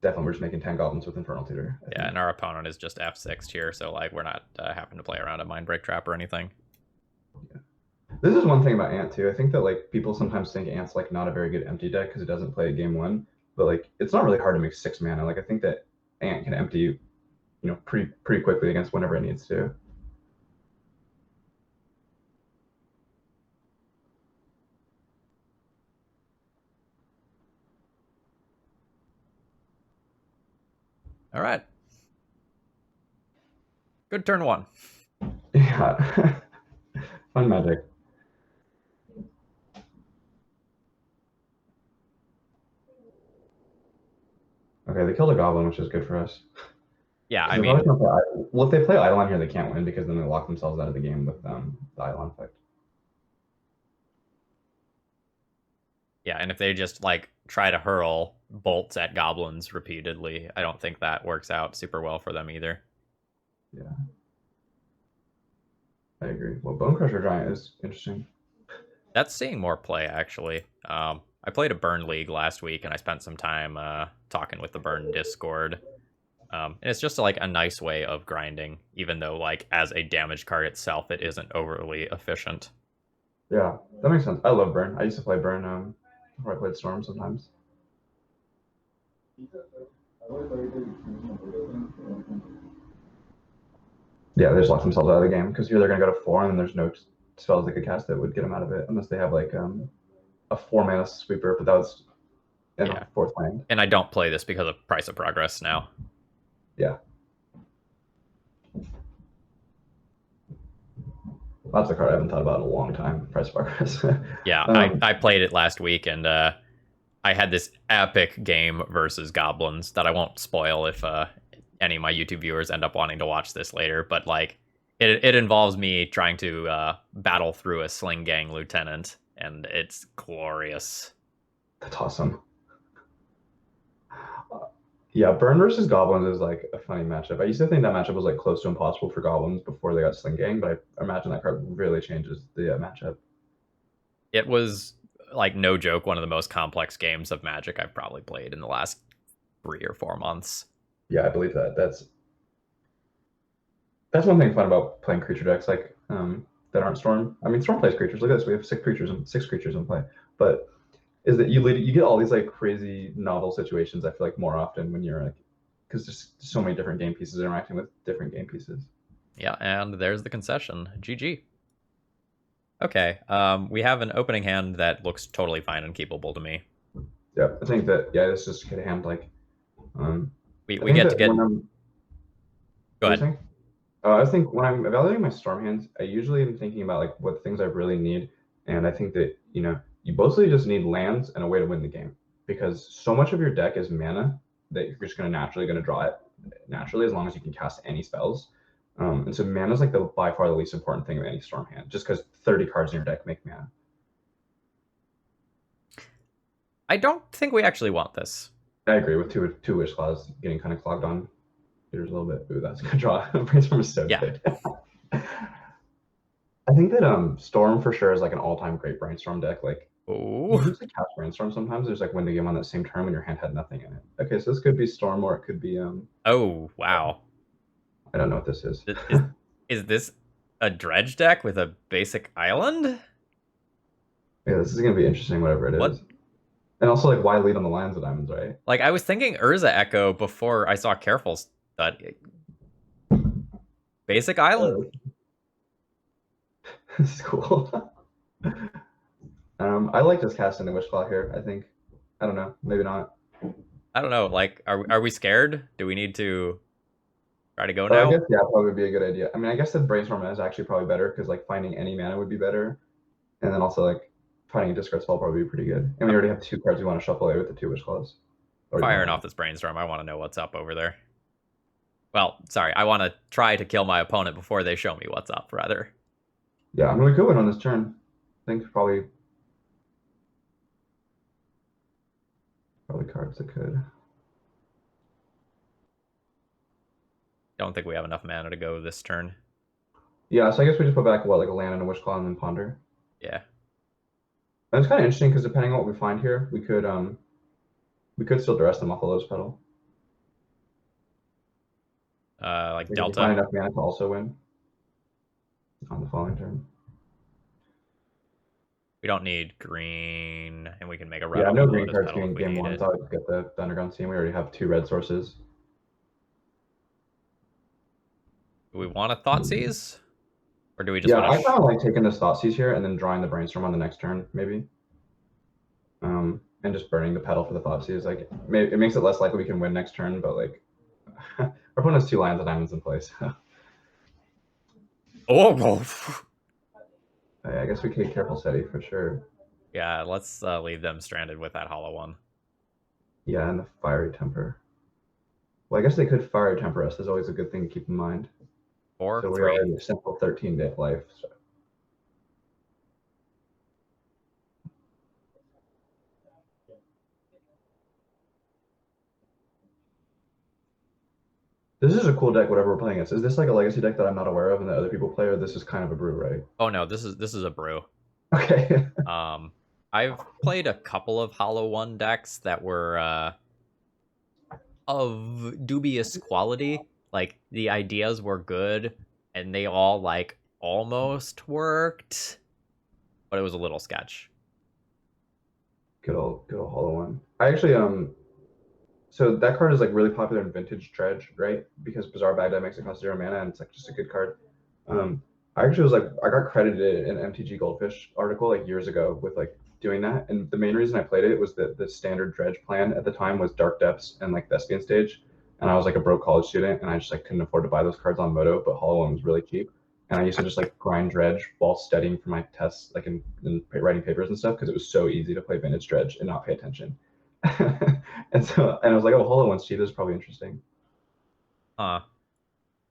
we're just making 10 goblins with Infernal Tutor. Yeah, and our opponent is just F6 here, so like we're not having to play around a Mindbreak Trap or anything. Yeah. This is one thing about Ant too. I think that like people sometimes think Ant's like not a very good empty deck because it doesn't play game 1, but like it's not really hard to make 6 mana. Like I think that Ant can empty, pretty quickly against whenever it needs to. All right. Good turn 1. Yeah. Fun magic. Okay, they killed a goblin, which is good for us. Yeah, I mean, well, if they play Eidolon here, they can't win because then they lock themselves out of the game with the Eidolon effect. Yeah, and if they just like try to hurl bolts at goblins repeatedly, I don't think that works out super well for them either. Yeah, I agree. Well, Bonecrusher Giant is interesting. That's seeing more play actually. I played a Burn League last week, and I spent some time talking with the Burn Discord. And it's just like a nice way of grinding, even though like as a damage card itself, it isn't overly efficient. Yeah, that makes sense. I love Burn. I used to play Burn before I played Storm sometimes. Yeah, they just lock themselves out of the game because here they're gonna go to 4, and then there's no spells they could cast that would get them out of it unless they have like a 4 mana sweeper, but that was in a 4th land. And I don't play this because of Price of Progress now. Yeah. That's a card I haven't thought about in a long time. Price of Progress. Yeah, I played it last week, and I had this epic game versus goblins that I won't spoil if any of my YouTube viewers end up wanting to watch this later. But like, it involves me trying to battle through a sling gang lieutenant, and it's glorious. That's awesome. Yeah, Burn versus Goblins is like a funny matchup. I used to think that matchup was like close to impossible for Goblins before they got Sling Gang, but I imagine that card really changes the matchup. It was like no joke one of the most complex games of Magic I've probably played in the last 3 or 4 months. Yeah, I believe that. That's one thing fun about playing creature decks like that aren't Storm. I mean, Storm plays creatures. Look at this. We have six creatures in play, but is that you get all these like crazy novel situations. I feel like more often when you're like because there's so many different game pieces interacting with different game pieces. Yeah, and there's the concession. GG. Okay, we have an opening hand that looks totally fine and keepable to me. Yeah, I think that this just get a hand like we get to get. Go ahead. I think when I'm evaluating my storm hands, I usually am thinking about like what things I really need, and I think that you mostly just need lands and a way to win the game because so much of your deck is mana that you're just naturally going to draw it naturally as long as you can cast any spells. And so mana is like the by far the least important thing of any storm hand, just because 30 cards in your deck make mana. I don't think we actually want this. I agree with two wish claws getting kind of clogged on. Here's a little bit. Ooh, that's a good draw. Brainstorm is so good. I think that Storm for sure is like an all-time great brainstorm deck. Like you just like cast brainstorm sometimes. There's like win the game on that same turn when your hand had nothing in it. Okay, so this could be Storm or it could be Oh wow. I don't know what this is. Is this a dredge deck with a basic island? Yeah, this is gonna be interesting, whatever it is. What? And also like why lead on the lands of diamonds, right? Like I was thinking Urza Echo before I saw Careful Stud. Basic island. This is cool. I like just casting the Wishclaw here, I think. I don't know. Maybe not. I don't know. Like, are we scared? Do we need to try to go now? I guess, yeah, probably would be a good idea. I mean, I guess the Brainstorm is actually probably better because, like, finding any mana would be better. And then also, like, finding a Discard Spell probably be pretty good. And we already have 2 cards we want to shuffle away with the 2 Wishclaws. Firing off this Brainstorm, I want to know what's up over there. Well, sorry, I want to try to kill my opponent before they show me what's up, rather. Yeah, I mean, we could win on this turn. I think probably cards that could. Don't think we have enough mana to go this turn. Yeah, so I guess we just put back, what, like a land and a Wishclaw and then Ponder? Yeah. And it's kind of interesting because depending on what we find here, we could still duress them off a Lotus Petal. Like we Delta. Find enough mana to also win on the following turn. We don't need green, and we can make a red. Yeah, no green cards game 1. So I'd get the Underground Sea. We already have 2 red sources. Do we want a Thoughtseize? Or do we just Yeah, I kind of like taking this Thoughtseize here and then drawing the Brainstorm on the next turn, maybe. And just burning the Petal for the Thoughtseize. Like, it makes it less likely we can win next turn, but like, our opponent has 2 lands of diamonds in place. Oh! I guess we could take Careful Steady for sure. Yeah, let's leave them stranded with that hollow one. Yeah, and the Fiery Temper. Well, I guess they could Fiery Temper us. That's always a good thing to keep in mind. So we are in a simple 13-day life. So. This is a cool deck, whatever we're playing against. Is this like a legacy deck that I'm not aware of and that other people play, or this is kind of a brew, right? Oh no, this is a brew. Okay. I've played a couple of Hollow One decks that were of dubious quality. Like the ideas were good and they all like almost worked, but it was a little sketch. Good old Hollow One. I actually so that card is like really popular in Vintage Dredge, right? Because Bizarre Baghdad makes it cost 0 mana and it's like just a good card. I actually was like, I got credited in an MTG Goldfish article like years ago with like doing that. And the main reason I played it was that the standard Dredge plan at the time was Dark Depths and like Thespian Stage. And I was like a broke college student and I just like couldn't afford to buy those cards on Moto, but Hollow One was really cheap. And I used to just like grind Dredge while studying for my tests, like in writing papers and stuff, because it was so easy to play Vintage Dredge and not pay attention. And I was like, oh, Holo One's cheap. This is probably interesting. Huh.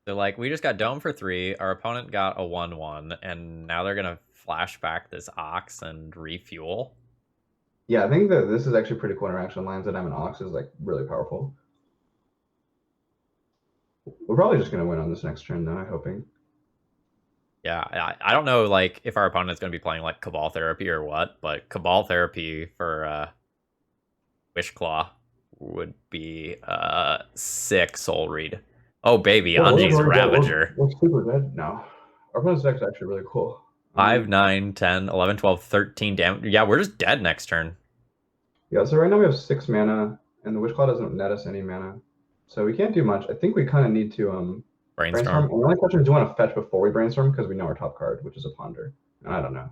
So like we just got Dome for 3, our opponent got a 1/1, and now they're gonna flash back this Ox and refuel. Yeah, I think that this is actually pretty cool interaction. Lions of Diamond Ox is like really powerful. We're probably just gonna win on this next turn, though. I'm hoping. Yeah, I don't know like if our opponent's gonna be playing like Cabal Therapy or what, but Cabal Therapy for Wishclaw would be 6 Soul Read. Oh baby, Well, we're Anji's already dead. Ravager. We're super dead now. Our opponent's deck is actually really cool. 5, 9, 10, 11, 12, 13 damage. Yeah, we're just dead next turn. Yeah, so right now we have 6 mana, and the Wishclaw doesn't net us any mana. So we can't do much. I think we kind of need to brainstorm. Brainstorm. And the only question is, do you want to fetch before we brainstorm? Because we know our top card, which is a Ponder. And I don't know.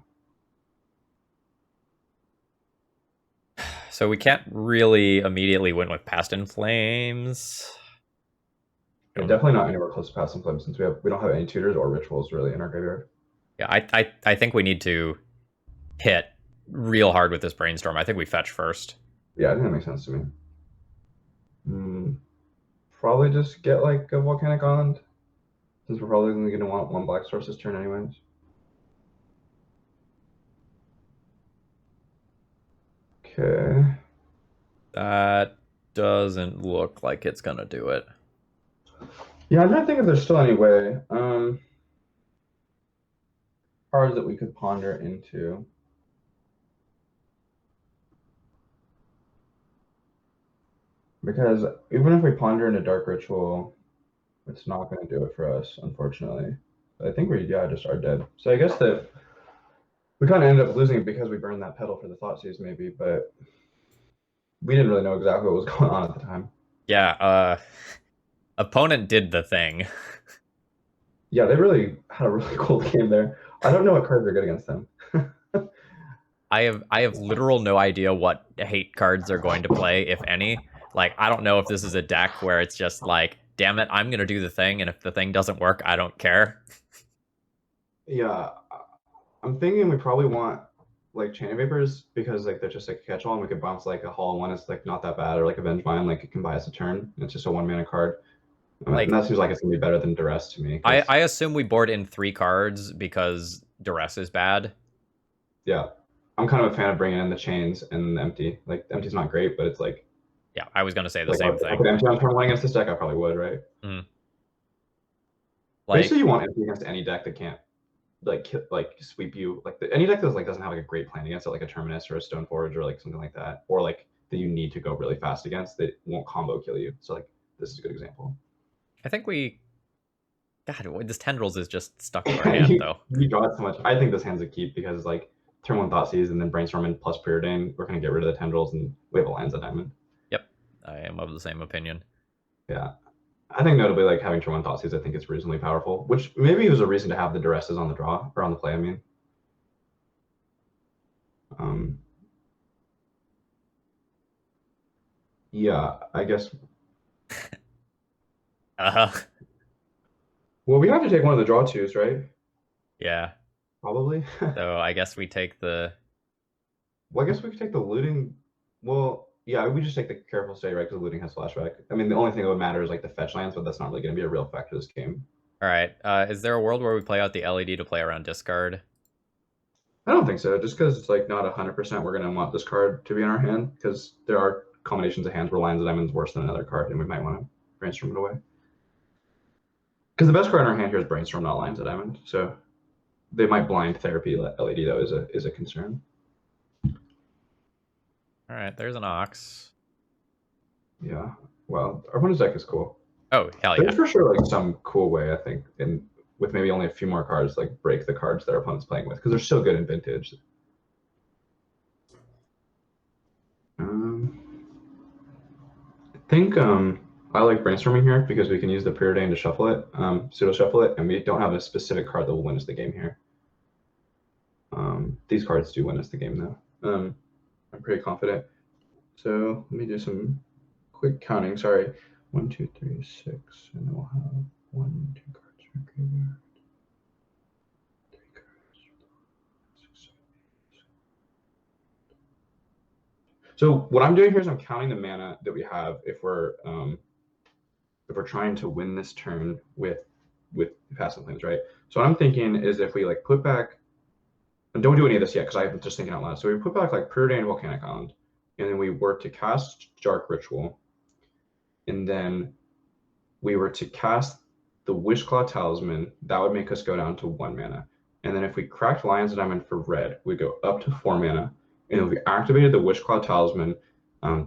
So we can't really immediately win with Past in Flames. Yeah, definitely not anywhere close to Passing Flame since we don't have any tutors or rituals really in our graveyard. Yeah, I think we need to hit real hard with this brainstorm. I think we fetch first. Yeah, I think that makes sense to me. Probably just get like a Volcanic Island, since we're probably only going to want one Black Source this turn anyways. Okay. That doesn't look like it's gonna do it. Yeah, I'm trying to think if there's still any way. Cards that we could ponder into. Because even if we ponder into Dark Ritual, it's not going to do it for us, unfortunately. But I think we, yeah, just are dead. So I guess that we kind of ended up losing it because we burned that pedal for the Thoughtseize, maybe, but we didn't really know exactly what was going on at the time. Yeah, opponent did the thing. Yeah, they really had a really cool game there. I don't know what cards are good against them. I have literal no idea what hate cards are going to play, if any. Like, I don't know if this is a deck where it's just like, damn it, I'm gonna do the thing, and if the thing doesn't work, I don't care. Yeah, I'm thinking we probably want like Chain of Vapors because like they're just like a catch-all and we could bounce like a Hollow One. It's like not that bad, or like Avenge Mine, like it can buy us a turn. And it's just a 1 mana card. And Like, that seems like it's gonna be better than Duress to me. I assume we board in 3 cards because Duress is bad. Yeah, I'm kind of a fan of bringing in the chains and the empty. Like the empty's not great, but it's Yeah, I was gonna say the like same if I thing. could empty on turn 1 against this deck, I probably would, right? Mm. Basically, Like, you want empty against any deck that can't like sweep you. Like any deck that like doesn't have like a great plan against it, like a Terminus or a Stoneforge or like something like that, or like that you need to go really fast against that won't combo kill you. So like this is a good example. I think we... God, this Tendrils is just stuck to our hand, though. You draw it so much. I think this hand's a keep because like turn 1 Thoughtseize and then Brainstorm and plus Preordain, we're gonna get rid of the Tendrils and we have a Lands of Diamond. Yep, I am of the same opinion. Yeah. I think notably like having turn 1 Thoughtseize, I think it's reasonably powerful, which maybe was a reason to have the Duresses on the draw or on the play, I mean. Um, yeah, I guess. Uh-huh. Well, we have to take one of the draw twos, right? Yeah, Probably. so I guess we take the... Well, I guess we could take the looting. Well, yeah, we just take the careful stay, right? Because the looting has flashback. I mean, the only thing that would matter is like the fetch lands, but that's not really going to be a real factor this game. All right, is there a world where we play out the LED to play around discard? I don't think so. Just because it's like not 100%, we're going to want this card to be in our hand because there are combinations of hands where Lions of Diamonds worse than another card, and we might want to brainstorm it away. Because the best card in our hand here is Brainstorm, not Lions of Diamond. So they might blind Therapy LED though is a concern. All right, there's an Ox. Yeah. Well, our opponent's deck is cool. Oh, hell yeah. There's for sure like some cool way, I think, in with maybe only a few more cards, like break the cards that our opponent's playing with, because they're so good in vintage. I think I like brainstorming here because we can use the preordain to shuffle it, pseudo shuffle it, and we don't have a specific card that will win us the game here. These cards do win us the game though. I'm pretty confident. So let me do some quick counting. Sorry, 1, 2, 3, 6, and then we'll have 1, 2 cards from graveyard. 3 cards. 6, 7, 8. So what I'm doing here is I'm counting the mana that we have if we're trying to win this turn with passive flames, right? So what I'm thinking is if we like put back, and don't do any of this yet because I'm just thinking out loud. So we put back like Preordained Volcanic Island, and then we were to cast Dark Ritual, and then we were to cast the Wishclaw Talisman, that would make us go down to 1 mana. And then if we cracked Lion's Diamond for red, we'd go up to 4 mana. And if we activated the Wishclaw Talisman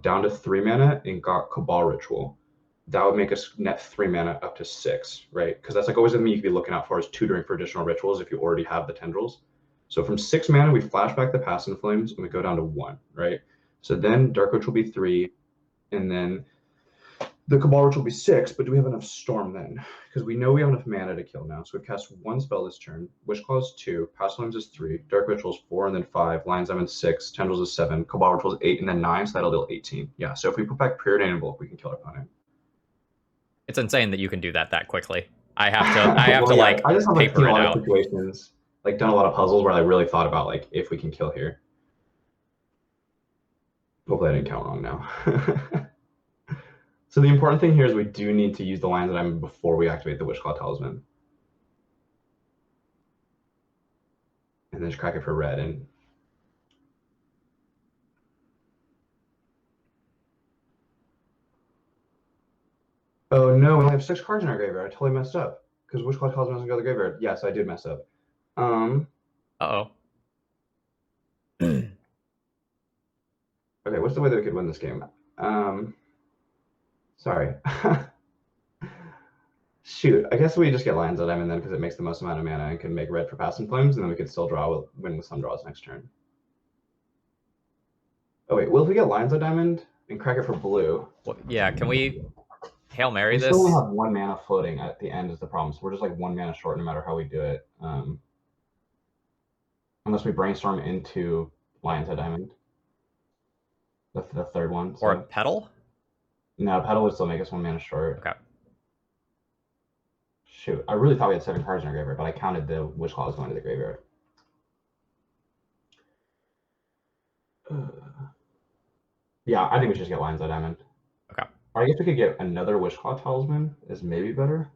down to 3 mana and got Cabal Ritual, that would make us net 3 mana up to 6, right? Because that's like always the thing you could be looking out for is tutoring for additional rituals if you already have the tendrils. So from 6 mana, we flash back the Passing Flames and we go down to 1, right? So then Dark Ritual will be 3, and then the Cabal Ritual will be 6, but do we have enough Storm then? Because we know we have enough mana to kill now. So we've cast 1 spell this turn. Wishclaw is 2, Passing Flames is 3, Dark Ritual is 4, and then 5, Lion's Diamond 6, Tendrils is 7, Cabal Ritual is 8, and then 9, so that'll deal 18. Yeah, so if we put back Preordained Invoke, we can kill our opponent. It's insane that you can do that quickly. I have Well, to yeah, like I just have like paper seen a it lot out. of situations, like done a lot of puzzles where I really thought about like if we can kill here. Hopefully I didn't count wrong now. So the important thing here is we do need to use the Lion's Diamond before we activate the Wishclaw Talisman. And then just crack it for red. And oh no, we only have 6 cards in our graveyard. I totally messed up. Because Wishclaw Talisman doesn't go to the graveyard. Yes, I did mess up. Uh-oh. Okay, what's the way that we could win this game? Sorry. Shoot, I guess we just get Lion's Diamond then because it makes the most amount of mana and can make red for Passing Flames, and then we could still win with some draws next turn. Oh wait, well if we get Lion's Diamond and crack it for blue. Well, yeah, can we Hail Mary We this? still only have 1 mana floating at the end is the problem, so we're just like 1 mana short no matter how we do it. Unless we brainstorm into Lion's Diamond. The third one. Or a Petal? No, Petal would still make us 1 mana short. Okay. Shoot, I really thought we had 7 cards in our graveyard, but I counted the Wishclaws going to the graveyard. Yeah, I think we should just get Lion's Diamond. Okay. Or I guess we could get another Wishclaw Talisman is maybe better.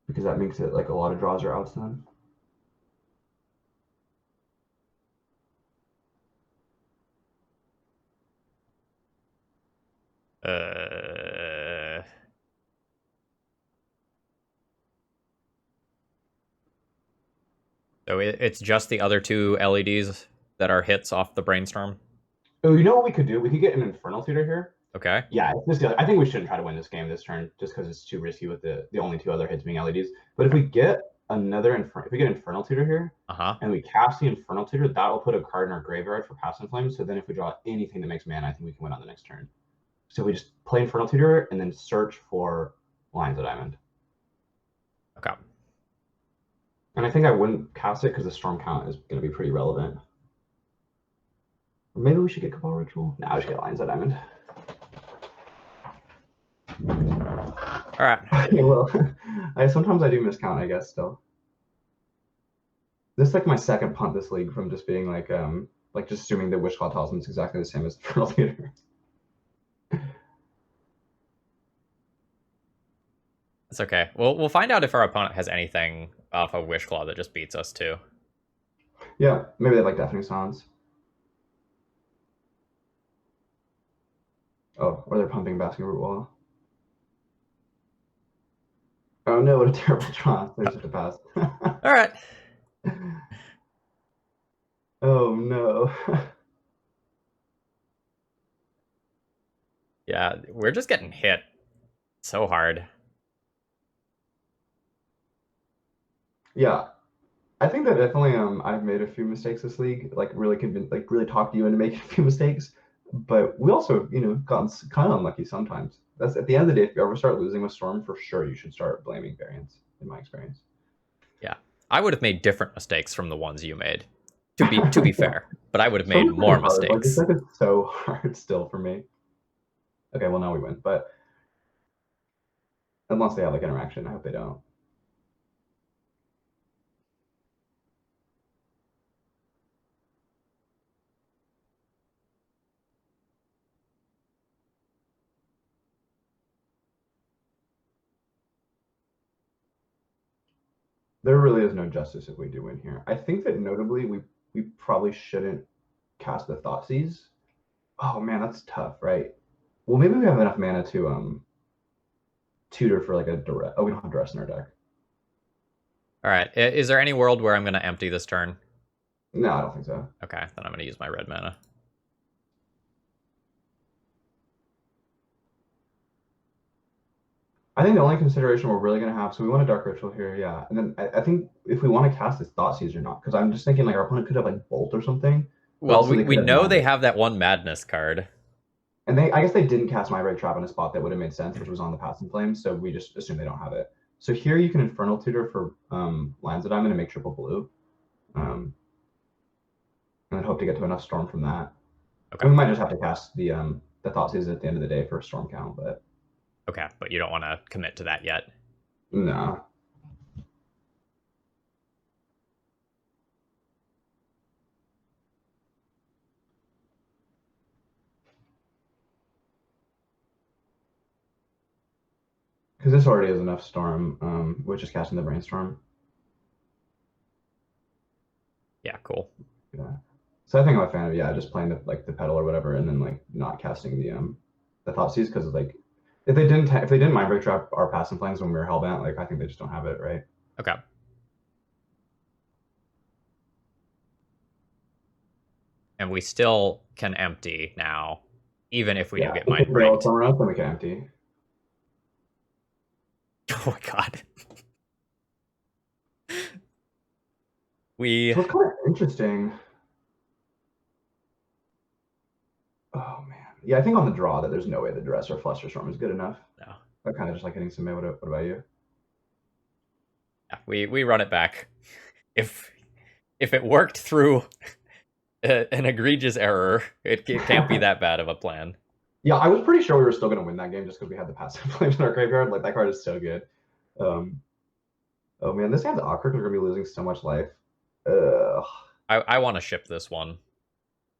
Because that makes it like a lot of draws are outs then. So it's just the other 2 LEDs that are hits off the brainstorm. Oh, you know what we could do? We could get an Infernal Tutor here. Okay. Yeah, I think we shouldn't try to win this game this turn just because it's too risky with the only 2 other hits being LEDs. But if we get if we get Infernal Tutor here, and we cast the Infernal Tutor, that will put a card in our graveyard for Passing Flames. So then if we draw anything that makes mana, I think we can win on the next turn. So we just play Infernal Tutor and then search for Lion's Diamond. Okay. And I think I wouldn't cast it because the Storm count is going to be pretty relevant. Or maybe we should get Cabal Ritual. No, I should get Lion's Diamond. All right. Okay, well, sometimes I do miscount, I guess, still. This is like my second punt this league from just being like just assuming that Wishclaw Talisman is exactly the same as Infernal Theater. It's okay. We'll find out if our opponent has anything off of Wishclaw that just beats us too. Yeah, maybe they have like Deafening Silence. Oh, or they're pumping Basking Root Wall. Oh no, what a terrible draw. There's such a pass. All right. Oh no. Yeah, we're just getting hit so hard. Yeah, I think that definitely I've made a few mistakes this league, like really really talked you into making a few mistakes. But we also, gotten kind of unlucky sometimes. That's at the end of the day, if you ever start losing with Storm, for sure you should start blaming variance, in my experience. Yeah. I would have made different mistakes from the ones you made. To be fair, but I would have made more mistakes. Like, this deck is so hard still for me. Okay, well now we win, but unless they have like interaction, I hope they don't. There really is no justice if we do win here. I think that notably we probably shouldn't cast the Thoughtseize. Oh man, that's tough, right? Well, maybe we have enough mana to tutor for like a duress. Oh, we don't have duress in our deck. All right. Is there any world where I'm going to empty this turn? No, I don't think so. Okay, then I'm going to use my red mana. I think the only consideration we're really going to have, so we want a Dark Ritual here, yeah. And then I think if we want to cast this Thoughtseize or not, because I'm just thinking like our opponent could have like Bolt or something. Well, So they we could have know they Magic. have that one Madness card. And I guess they didn't cast My Red Trap in a spot that would have made sense, which was on the Passing Flames, so we just assume they don't have it. So here you can Infernal Tutor for lands that I'm going to make triple blue. And then hope to get to enough Storm from that. Okay. We might just have to cast the Thoughtseize at the end of the day for a Storm count, but... Okay, but you don't want to commit to that yet. No. Because this already is enough Storm, which is casting the Brainstorm. Yeah, cool. Yeah. So I think I'm a fan of just playing the pedal or whatever, and then like not casting the Thoughtseize because like if they didn't Mind Break Trap our Passing Flames when we were Hellbent, like I think they just don't have it, right? Okay. And we still can empty now, even if we do get Mind Breaked. Then we can empty. Oh my god. So it's kind of interesting. Oh man, yeah, I think on the draw that there's no way the Duress or Flusterstorm is good enough. No. I'm kind of just like hitting some. What about you? Yeah, we run it back. If it worked through an egregious error, it can't be that bad of a plan. Yeah, I was pretty sure we were still going to win that game just because we had the Passive Flames in our graveyard. Like that card is so good. Oh man, this hand's awkward. We're gonna be losing so much life. I want to ship this one.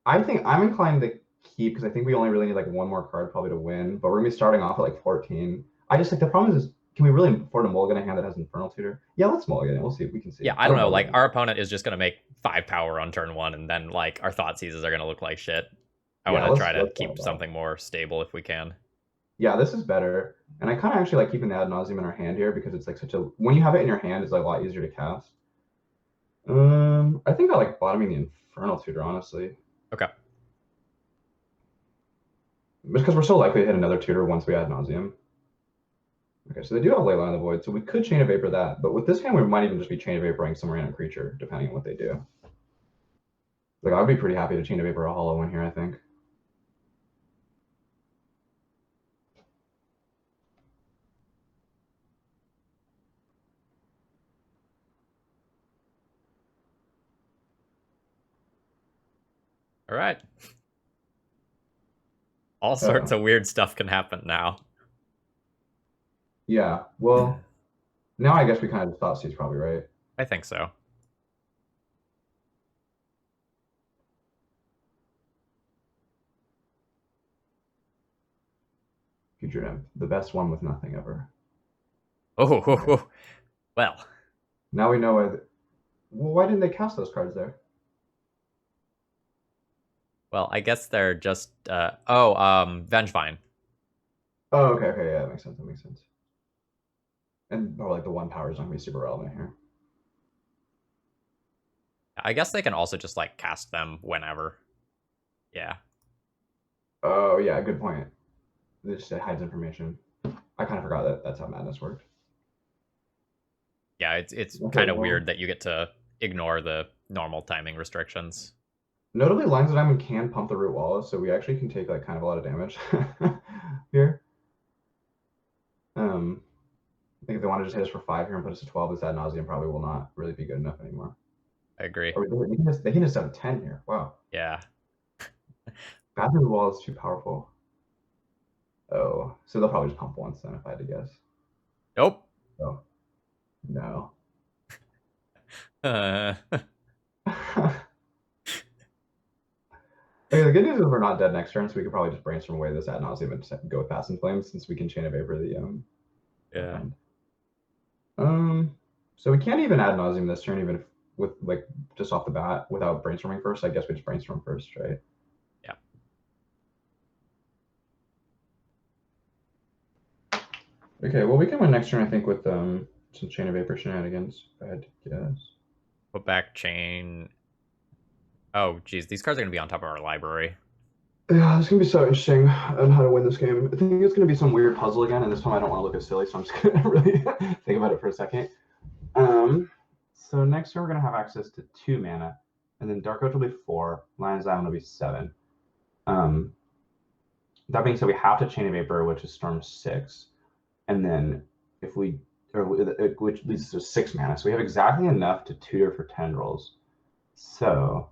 I think I'm inclined to keep because I think we only really need like one more card probably to win. But we're gonna be starting off at like 14. I just like the problem is can we really afford a mulligan a hand that has Infernal Tutor? Yeah, let's mulligan it. We'll see if we can see. Yeah, I don't know. Like our opponent is just gonna make 5 power on turn 1, and then like our Thoughtseizes are gonna look like shit. I want to try to keep something more stable if we can. Yeah, this is better. And I kind of actually like keeping the Ad Nauseum in our hand here because it's like such a when you have it in your hand, it's like a lot easier to cast. I think I like bottoming the Infernal Tutor, honestly. Okay. Because we're so likely to hit another tutor once we Ad Nauseum. Okay, so they do have Leyline of the Void, so we could Chain of Vapor that. But with this hand, we might even just be Chain of Vaporing some random creature, depending on what they do. Like, I'd be pretty happy to Chain of Vapor a hollow one here, I think. All right. All sorts of weird stuff can happen now. Yeah, well, now I guess we kind of just thought C's probably right. I think so. Future Imp, the best one with nothing ever. Oh, well. Now we know why. Well, why didn't they cast those cards there? Well, I guess they're just Vengevine. Oh, okay, yeah, that makes sense. That makes sense. And like the 1 power is not gonna be super relevant here. I guess they can also just like cast them whenever. Yeah. Oh yeah, good point. It just hides information. I kind of forgot that that's how Madness worked. Yeah, it's kind of weird that you get to ignore the normal timing restrictions. Notably, Lines of Diamond can pump the Root Walls, so we actually can take like kind of a lot of damage here. I think if they want to just hit us for 5 here and put us to 12, this Ad Nauseum probably will not really be good enough anymore. I agree. They can just have 10 here. Wow. Yeah. Bathroom Wall is too powerful. Oh, so they'll probably just pump once then, if I had to guess. Nope. Oh, no. Okay, the good news is we're not dead next turn, so we could probably just brainstorm away this Ad Nauseum and just go with Passing Flames since we can Chain of Vapor the yeah. So we can't even add nauseum this turn, even if with like just off the bat without brainstorming first. I guess we just brainstorm first, right? Yeah. Okay, well we can win next turn, I think, with some Chain of Vapor shenanigans, if I had to guess. Put back chain. Oh, geez, these cards are gonna be on top of our library. Yeah, it's gonna be so interesting on how to win this game. I think it's gonna be some weird puzzle again, and this time I don't want to look as silly, so I'm just gonna really think about it for a second. So next turn we're gonna have access to 2 mana, and then Dark Oath will be 4, Lion's Diamond will be 7. Um, that being said, we have to Chain of Vapor, which is Storm 6, and then if we, or which leads to 6 mana, so we have exactly enough to tutor for Tendrils. So,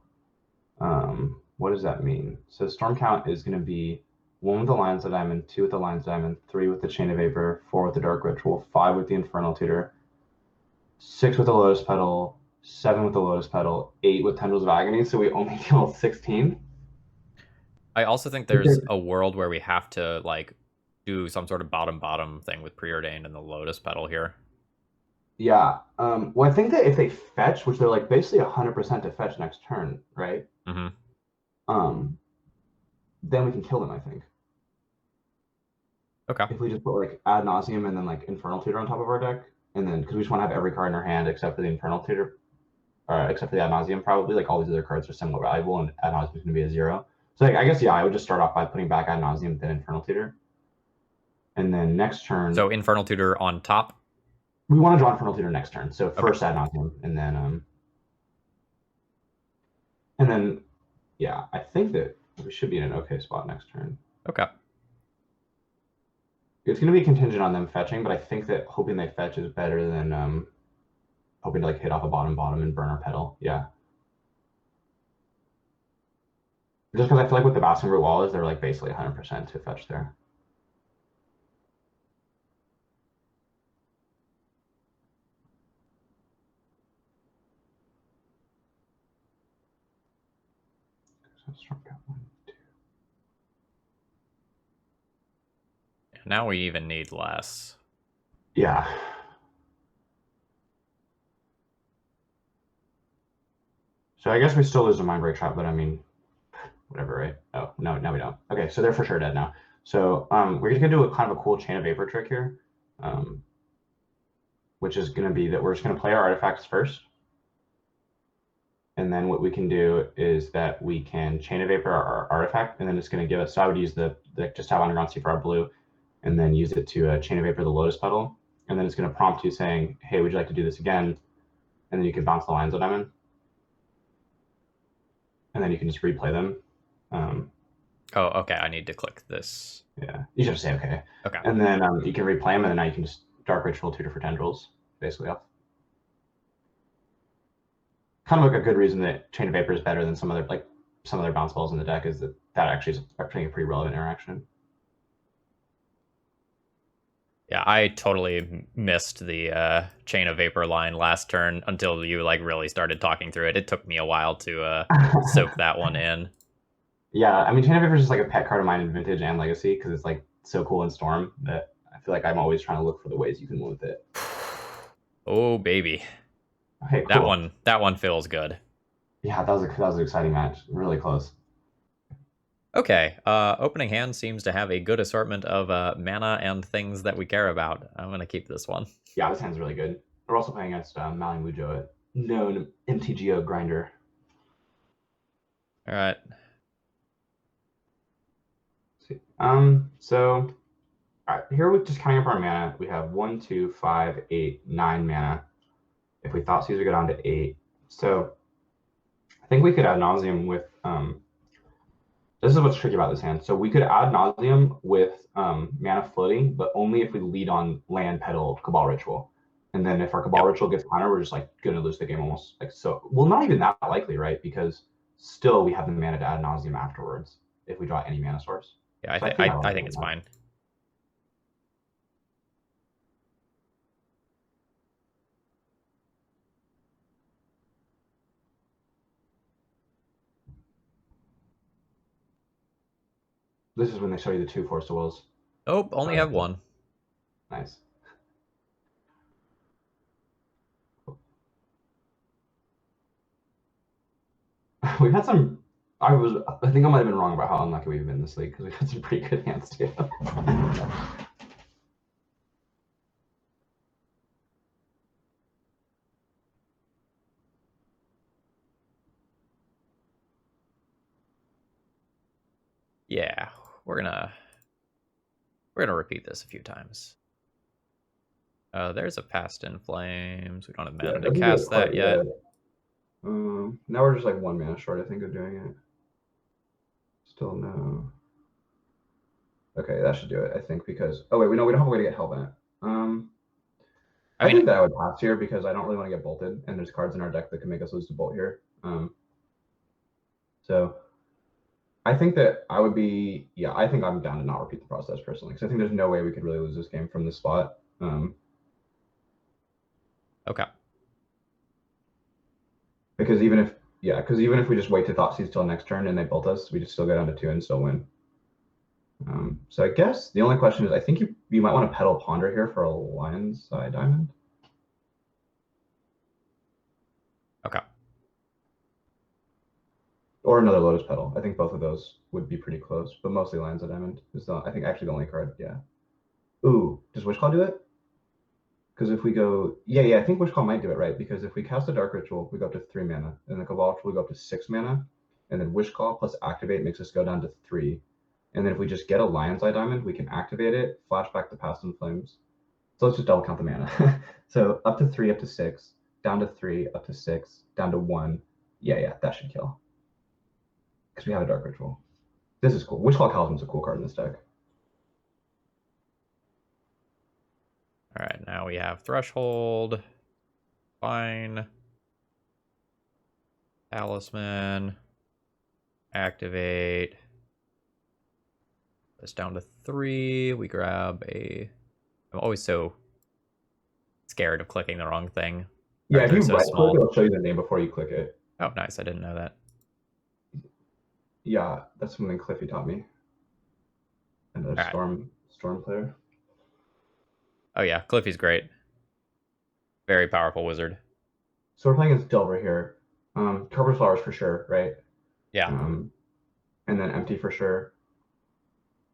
what does that mean? So Storm count is going to be 1 with the Lion's Diamond, 2 with the Lion's Diamond, 3 with the Chain of Vapor, 4 with the Dark Ritual, 5 with the Infernal Tutor, 6 with the Lotus Petal, 7 with the Lotus Petal, 8 with Tendrils of Agony. So we only deal 16. I also think there's Okay. a world where we have to like do some sort of bottom thing with preordained and the lotus petal here. Yeah. Well, I think that if they fetch, which they're like basically 100% to fetch next turn, right? Mm-hmm. Um, then we can kill them, I think. Okay. If we just put like Ad Nauseum and then like Infernal Tutor on top of our deck, and then because we just want to have every card in our hand except for the Infernal Tutor, except for the Ad Nauseum, probably. Like all these other cards are somewhat valuable, and Ad Nauseum is going to be a 0. So like, I guess, yeah, I would just start off by putting back Ad Nauseum, then Infernal Tutor. And then next turn, So infernal tutor on top. we want to draw Infernal Tutor next turn. So Okay. first Ad Nauseum, and then yeah, I think that we should be in an okay spot next turn. Okay. It's going to be contingent on them fetching, but I think that hoping they fetch is better than hoping to like hit off a bottom and burn our pedal. Yeah. Just because I feel like with the Bastion Root Wall is they're like basically 100% to fetch there. Now we even need less. Yeah. So I guess we still lose the Mind Break Trap, but I mean, whatever, right? Oh, no, we don't. Okay, so they're for sure dead now. So we're just going to do a kind of a cool Chain of Vapor trick here, which is going to be that we're just going to play our artifacts first. And then what we can do is that we can Chain of Vapor our artifact, and then it's going to give us, so I would use the just have Underground Sea for our blue, and then use it to Chain of Vapor the Lotus Petal. And then it's going to prompt you saying, hey, would you like to do this again? And then you can bounce the Lines of Diamond. And then you can just replay them. Oh, okay. I need to click this. Yeah, you should just say okay. Okay. And then you can replay them, and then now you can just Dark Ritual Tutor for Tendrils, basically. Kind of like a good reason that Chain of Vapor is better than some other bounce balls in the deck is that actually is a pretty relevant interaction. Yeah, I totally missed the chain of vapor line last turn until you like really started talking through it. It took me a while to soak that one in. Yeah, I mean, Chain of Vapor is just like a pet card of mine in Vintage and Legacy because it's like so cool in Storm that I feel like I'm always trying to look for the ways you can win with it. Oh baby, Okay, cool. that one feels good. Yeah, that was an exciting match. Really close. Okay, opening hand seems to have a good assortment of mana and things that we care about. I'm gonna keep this one. Yeah, this hand's really good. We're also playing against Mali Mujo, known MTGO grinder. All right. So all right, here we're just counting up our mana. We have 1, 2, 5, 8, 9 mana. If we thought Caesar go down to 8. So I think we could add Nauseum with this is what's tricky about this hand. So we could add Nauseum with mana floating, but only if we lead on land pedal Cabal Ritual. And then if our Cabal Yep. Ritual gets counter, we're just like gonna lose the game almost like so. Well, not even that likely, right? Because still we have the mana to add Nauseum afterwards if we draw any mana source. Yeah, So I think I I like think doing it's that. fine. This is when they show you the 2 Force of Wills. Oh, only have one. Nice. we've had some. I think I might have been wrong about how unlucky we've been this league because we've had some pretty good hands too. Yeah, we're gonna repeat this a few times. There's a Past in Flames. We don't have mana to Doesn't do it cast quite that yet. Now we're just like 1 mana short, I think, of doing it. Still no. Okay, that should do it, I think, because wait, we don't have a way to get Hellbent. I I mean, think that I would pass here because I don't really want to get bolted, and there's cards in our deck that can make us lose to bolt here. So I think that I would be, I think I'm down to not repeat the process personally, because I think there's no way we could really lose this game from this spot. okay. Because even if we just wait to Thoughtseize till next turn and they bolt us, we just still go down to 2 and still win. So I guess the only question is, I think you might want to pedal Ponder here for a Lion's Eye Diamond. Okay. Or another Lotus Petal. I think both of those would be pretty close, but mostly Lion's Eye Diamond is I think actually the only card. Yeah. Ooh, does Wishclaw do it? Because if we go, I think Wishclaw might do it, right? Because if we cast a Dark Ritual, we go up to 3 mana, and the Cabal Ritual, we go up to 6 mana, and then Wishclaw plus Activate makes us go down to 3. And then if we just get a Lion's Eye Diamond, we can activate it, flash back to Past in Flames. So let's just double count the mana. So up to 3, up to 6, down to 3, up to 6, down to 1. Yeah, that should kill. Because we have a Dark Ritual. This is cool. Wishclaw Talisman's a cool card in this deck. All right, now we have Threshold. Fine. Talisman. Activate. This down to 3. We grab a... I'm always so scared of clicking the wrong thing. Yeah, Cards if you are so right small. click, it'll show you the name before you click it. Oh, nice. I didn't know that. Yeah, that's something Cliffy taught me. Another All right. storm player. Oh yeah, Cliffy's great. Very powerful wizard. So we're playing against Delver here. Carver Flowers for sure, right? Yeah. And then Empty for sure.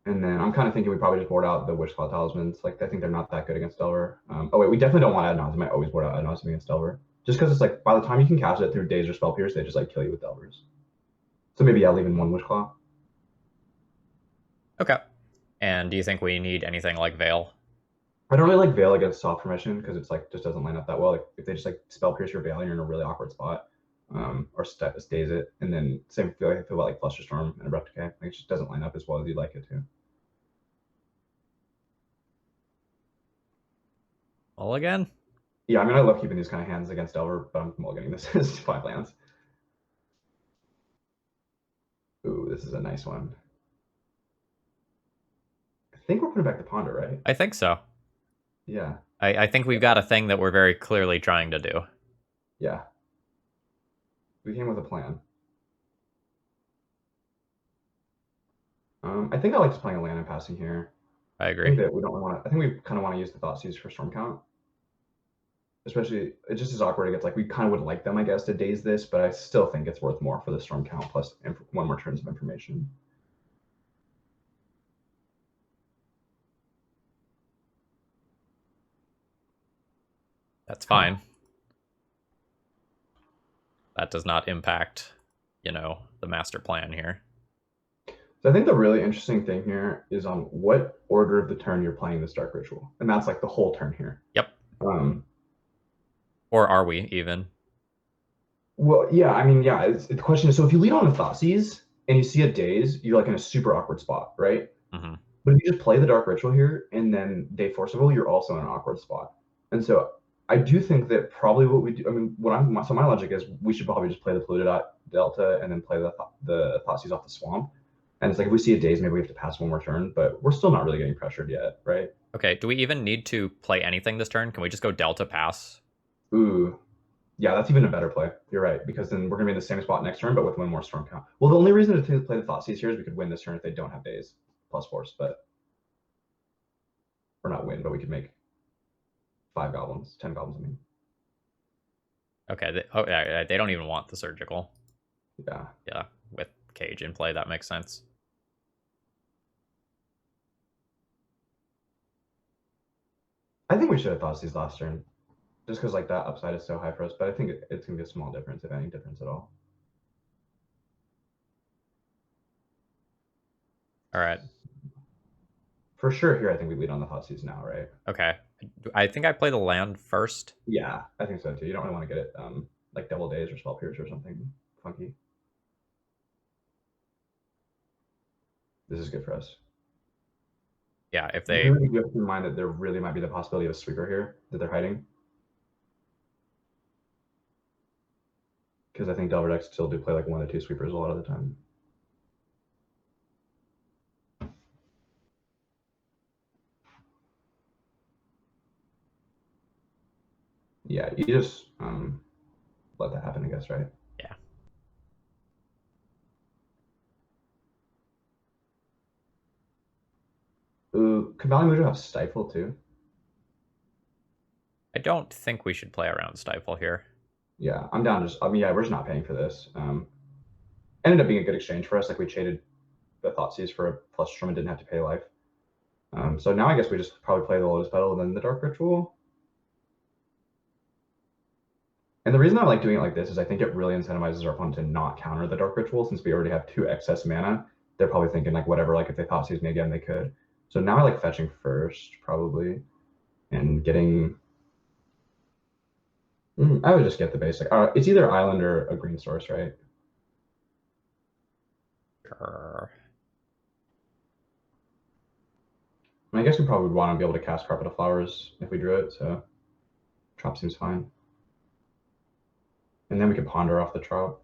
And then I'm kind of thinking we probably just board out the Wishclaw Talismans. Like, I think they're not that good against Delver. Oh wait, we definitely don't want Ad Nauseam. I always board out Ad Nauseam against Delver. Just because it's like, by the time you can cast it through Daze or Spell Pierce, they just like kill you with Delvers. So maybe I'll leave in 1 Wishclaw. Okay. And do you think we need anything like Veil? I don't really like Veil against Soft Permission because it's like just doesn't line up that well. Like if they just like Spell Pierce your Veil, you're in a really awkward spot. Or stays it, and then same feel about like Flusterstorm and Abrupt Decay. Like, it just doesn't line up as well as you'd like it to. Mulligan? Yeah, I mean, I love keeping these kind of hands against Delver, but I'm mulliganing this as 5 lands. Ooh, this is a nice one. I think we're putting back the Ponder, right? I think so. Yeah. I think we've got a thing that we're very clearly trying to do. Yeah. We came with a plan. I think I like just playing a land and passing here. I I agree. think that we don't want to. I think we kind of want to use the Thoughtseize for Storm Count. Especially, it just is awkward. It's like we kind of would like them, I guess, to daze this, but I still think it's worth more for the Storm Count plus 1 more turns of information. That's fine. That does not impact, the master plan here. So I think the really interesting thing here is on what order of the turn you're playing this Dark Ritual. And that's like the whole turn here. Yep. Um, or are we even? Well, yeah, I mean, yeah, the question is, so if you lead on a Thoughtseize and you see a Daze, you're like in a super awkward spot, right? Mm-hmm. But if you just play the Dark Ritual here and then Day Forcible, you're also in an awkward spot. And so I do think that probably what we do, I mean, so my logic is we should probably just play the Polluted Delta and then play the Thoughtseize off the Swamp. And it's like, if we see a Daze, maybe we have to pass 1 more turn, but we're still not really getting pressured yet, right? Okay, do we even need to play anything this turn? Can we just go Delta pass? Ooh. Yeah, that's even a better play. You're right, because then we're going to be in the same spot next turn, but with 1 more Storm Count. Well, the only reason to play the Thoughtseize here is we could win this turn if they don't have Daze plus Force, but... Or not win, but we could make 5 goblins, 10 goblins, I mean. Okay, they don't even want the Surgical. Yeah. Yeah, with Cage in play, that makes sense. I think we should have thought these last turn, just because like that upside is so high for us. But I think it's gonna be a small difference, if any difference at all. All right. For sure, here I think we lead on the Thoughtseize now, right? Okay. I think I play the land first. Yeah, I think so too. You don't really want to get it like double days or spell pierce or something funky. This is good for us. Yeah, if The they... thing that you have to keep in mind that there really might be the possibility of a sweeper here that they're hiding. Because I think Delver decks still do play like 1 to 2 sweepers a lot of the time. Yeah, you just let that happen, I guess, right? Yeah. Ooh, could Valley Mojo have Stifle too? I don't think we should play around Stifle here. Yeah, I'm down. Just, I mean, yeah, we're just not paying for this. Ended up being a good exchange for us. Like we traded the Thoughtseize for a plus strum and didn't have to pay life. So now I guess we just probably play the Lotus Petal and then the Dark Ritual. And the reason I like doing it like this is I think it really incentivizes our opponent to not counter the Dark Ritual since we already have 2 excess mana. They're probably thinking like whatever, like if they Thoughtseize me again, they could. So now I like fetching first probably and getting. I would just get the basic. It's either Island or a green source, right? Sure. I guess we probably would want to be able to cast Carpet of Flowers if we drew it, so Trop seems fine. And then we could ponder off the Trop.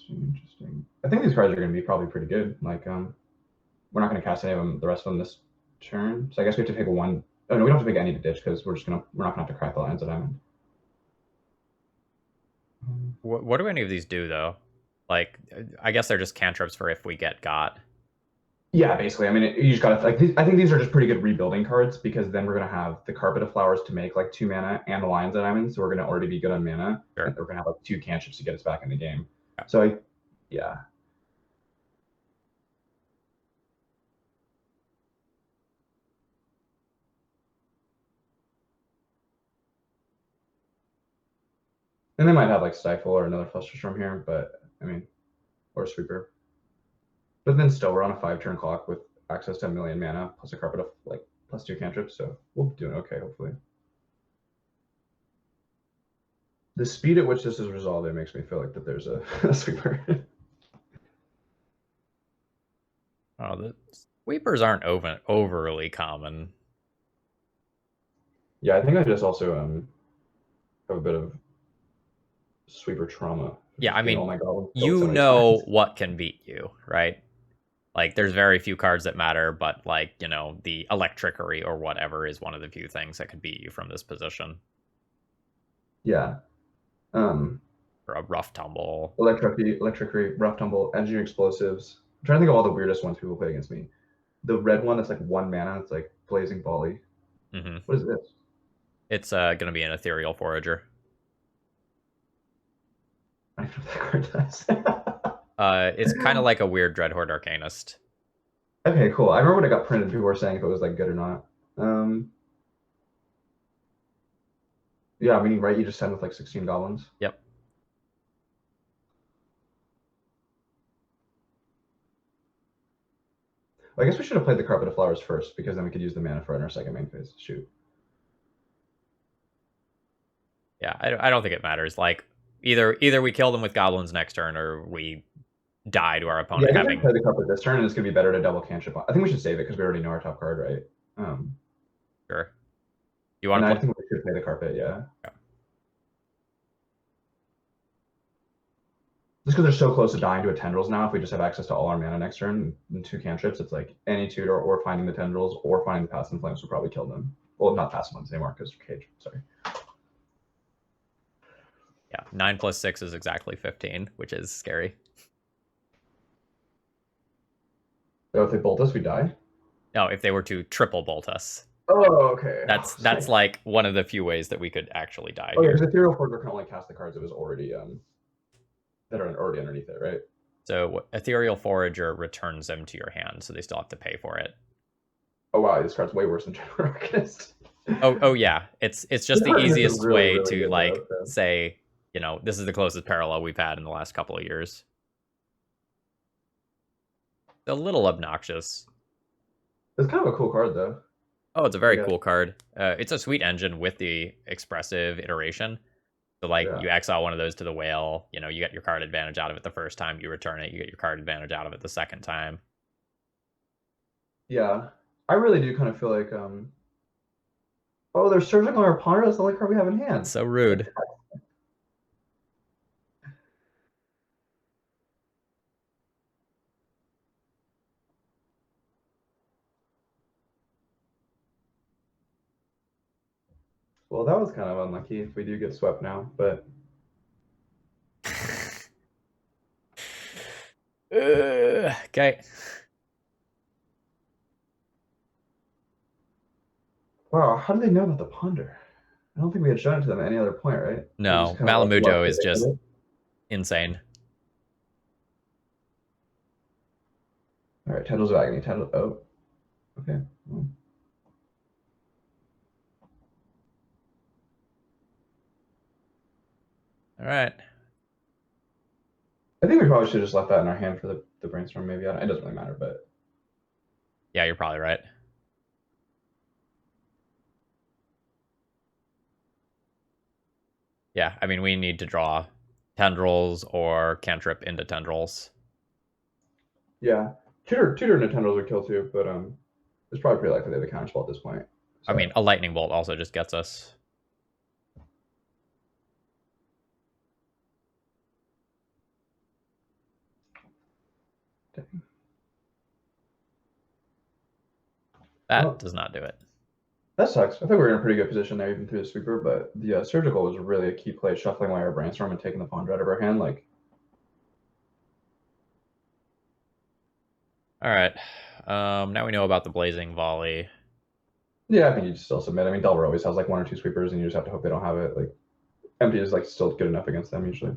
Interesting. I think these cards are going to be probably pretty good. Like, we're not going to cast any of them, the rest of them this turn. So I guess we have to pick one. Oh no, we don't have to pick any to ditch because we're not gonna have to crack the Lands of Diamond. What do any of these do, though? Like, I guess they're just cantrips for if we get got. Yeah, basically. I mean, you just gotta like. I think these are just pretty good rebuilding cards because then we're gonna have the Carpet of Flowers to make like 2 mana and the Lions of Diamond, so we're gonna already be good on mana, Sure. and we're gonna have like 2 cantrips to get us back in the game. Yeah. So, yeah. And they might have like Stifle or another Flusterstorm here, but I mean, or Sweeper. But then still, we're on a 5-turn clock with access to 1,000,000 mana plus a Carpet of like plus 2 cantrips, so we'll be doing okay hopefully. The speed at which this is resolved, it makes me feel like that there's a sweeper. Oh, the sweepers aren't overly common. Yeah, I think I just also have a bit of sweeper trauma. Yeah, I mean, Oh my god, you know what can beat you, right? Like, there's very few cards that matter, but, like, you know, the Electrickery or whatever is one of the few things that could beat you from this position. Yeah. Or a Rough Tumble. Electrickery, Rough Tumble, Engineering Explosives. I'm trying to think of all the weirdest ones people play against me. The red one that's like 1 mana, it's like Blazing Volley. Mm-hmm. What is this? It's going to be an Ethereal Forager. I don't know what that card does. It's kind of like a weird Dreadhorde Arcanist. Okay, cool. I remember when it got printed, people were saying if it was like good or not. Yeah, meaning right, you just send with like 16 goblins. Yep. Well, I guess we should have played the Carpet of Flowers first because then we could use the mana for it in our second main phase. Shoot. Yeah, I don't think it matters. Like, either we kill them with goblins next turn or we die to our opponent Yeah, I having... play the Carpet this turn, and it's gonna be better to double cantrip. I think we should save it because we already know our top card, right? Sure. You want And to I think we should play the Carpet, yeah. Just because they're so close to dying to a Tendrils now, if we just have access to all our mana next turn and 2 cantrips, it's like any tutor or finding the Tendrils or finding the Pass and Flames will probably kill them. Well, not Pass and Flames anymore because Cage. Sorry. Yeah, 9 plus 6 is exactly 15, which is scary. Oh, if they bolt us, we die? No, if they were to triple bolt us. Oh, okay. That's like one of the few ways that we could actually die Oh, yeah, here. because Ethereal Forger can only cast the cards that was already that are already underneath it, right? So Ethereal Forager returns them to your hand, so they still have to pay for it. Oh wow, this card's way worse than General Arcanist. Oh yeah, it's just the Arcanist is easiest really, way really to good like though. So. say, this is the closest parallel we've had in the last couple of years. A little obnoxious. It's kind of a cool card though. Oh, it's a very Yeah. cool card. It's a sweet engine with the expressive iteration. So like Yeah. you exile one of those to the whale, you get your card advantage out of it the first time you return it, you get your card advantage out of it the second time. Yeah. I really do kind of feel like oh, there's surgical arponder. That's the only card we have in hand. So rude. Well, that was kind of unlucky if we do get swept now, but Okay. wow, how did they know about the ponder? I don't think we had shown it to them at any other point, right? We just No, kind of like lucked Malamujo that is they just had it. insane. All right, Tendrils of Agony. Tendrils. Oh, okay. Well, All right. I think we probably should have just left that in our hand for the brainstorm. Maybe it doesn't really matter, but Yeah, you're probably right. Yeah, I mean, we need to draw tendrils or cantrip into tendrils. yeah, tutor Nintendos would kill too, but it's probably pretty likely they have a counterspell at this point. I mean, So a lightning bolt also just gets us. That well, does not do it. that sucks. I think we were in a pretty good position there, even through the sweeper. But the surgical was really a key play, shuffling away our brainstorm and taking the ponder out of our hand. Like, All right. Now we know about the blazing volley. yeah, I think you still submit. I mean, Delver always has like one or two sweepers, and you just have to hope they don't have it. Like, empty is like still good enough against them usually.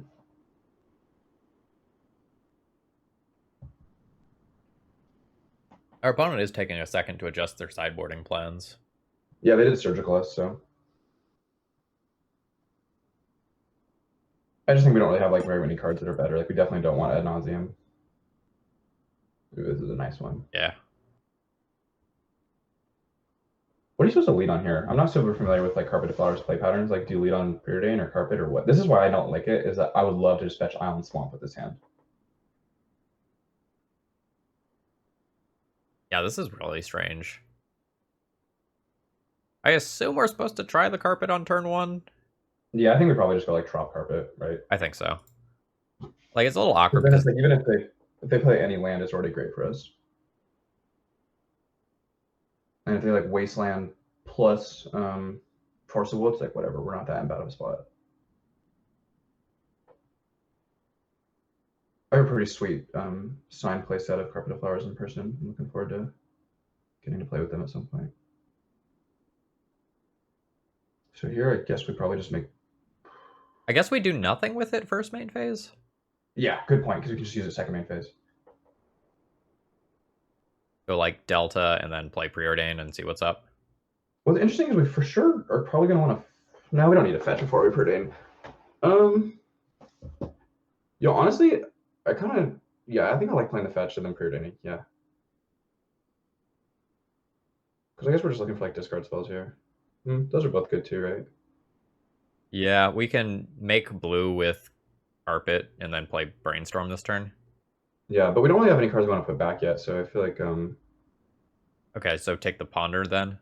Our opponent is taking a second to adjust their sideboarding plans. Yeah, they did surgical us, so I just think we don't really have like very many cards that are better. Like, we definitely don't want Ad Nauseum. Ooh, this is a nice one. Yeah. What are you supposed to lead on here? I'm not super familiar with like Carpet Flowers play patterns. Like, do you lead on Preordain or Carpet or what? This is why I don't like it, is that I would love to just fetch Island Swamp with this hand. Yeah, this is really strange. I assume we're supposed to try the carpet on turn 1? Yeah, I think we probably just go like Trop Carpet, right? I think so. Like, it's a little awkward Then it's because like, even if they play any land, it's already great for us. And if they like Wasteland plus Force of Will, it's like whatever, we're not that in bad of a spot. I have a pretty sweet signed play set of Carpet of Flowers in person. I'm looking forward to getting to play with them at some point. So here, I guess we probably just make. I guess we do nothing with it first main phase. Yeah, good point, because we can just use it second main phase. Go like Delta and then play Preordain and see what's up. What's interesting is we for sure are probably going to want to. No, we don't need to fetch before we Preordain. Honestly, I kind of, yeah, I think I like playing the fetch and then Preordaining. Yeah. Because I guess we're just looking for like discard spells here. Those are both good too, right? Yeah, we can make blue with carpet and then play brainstorm this turn. Yeah, but we don't really have any cards we want to put back yet, so I feel like Okay, so take the ponder then.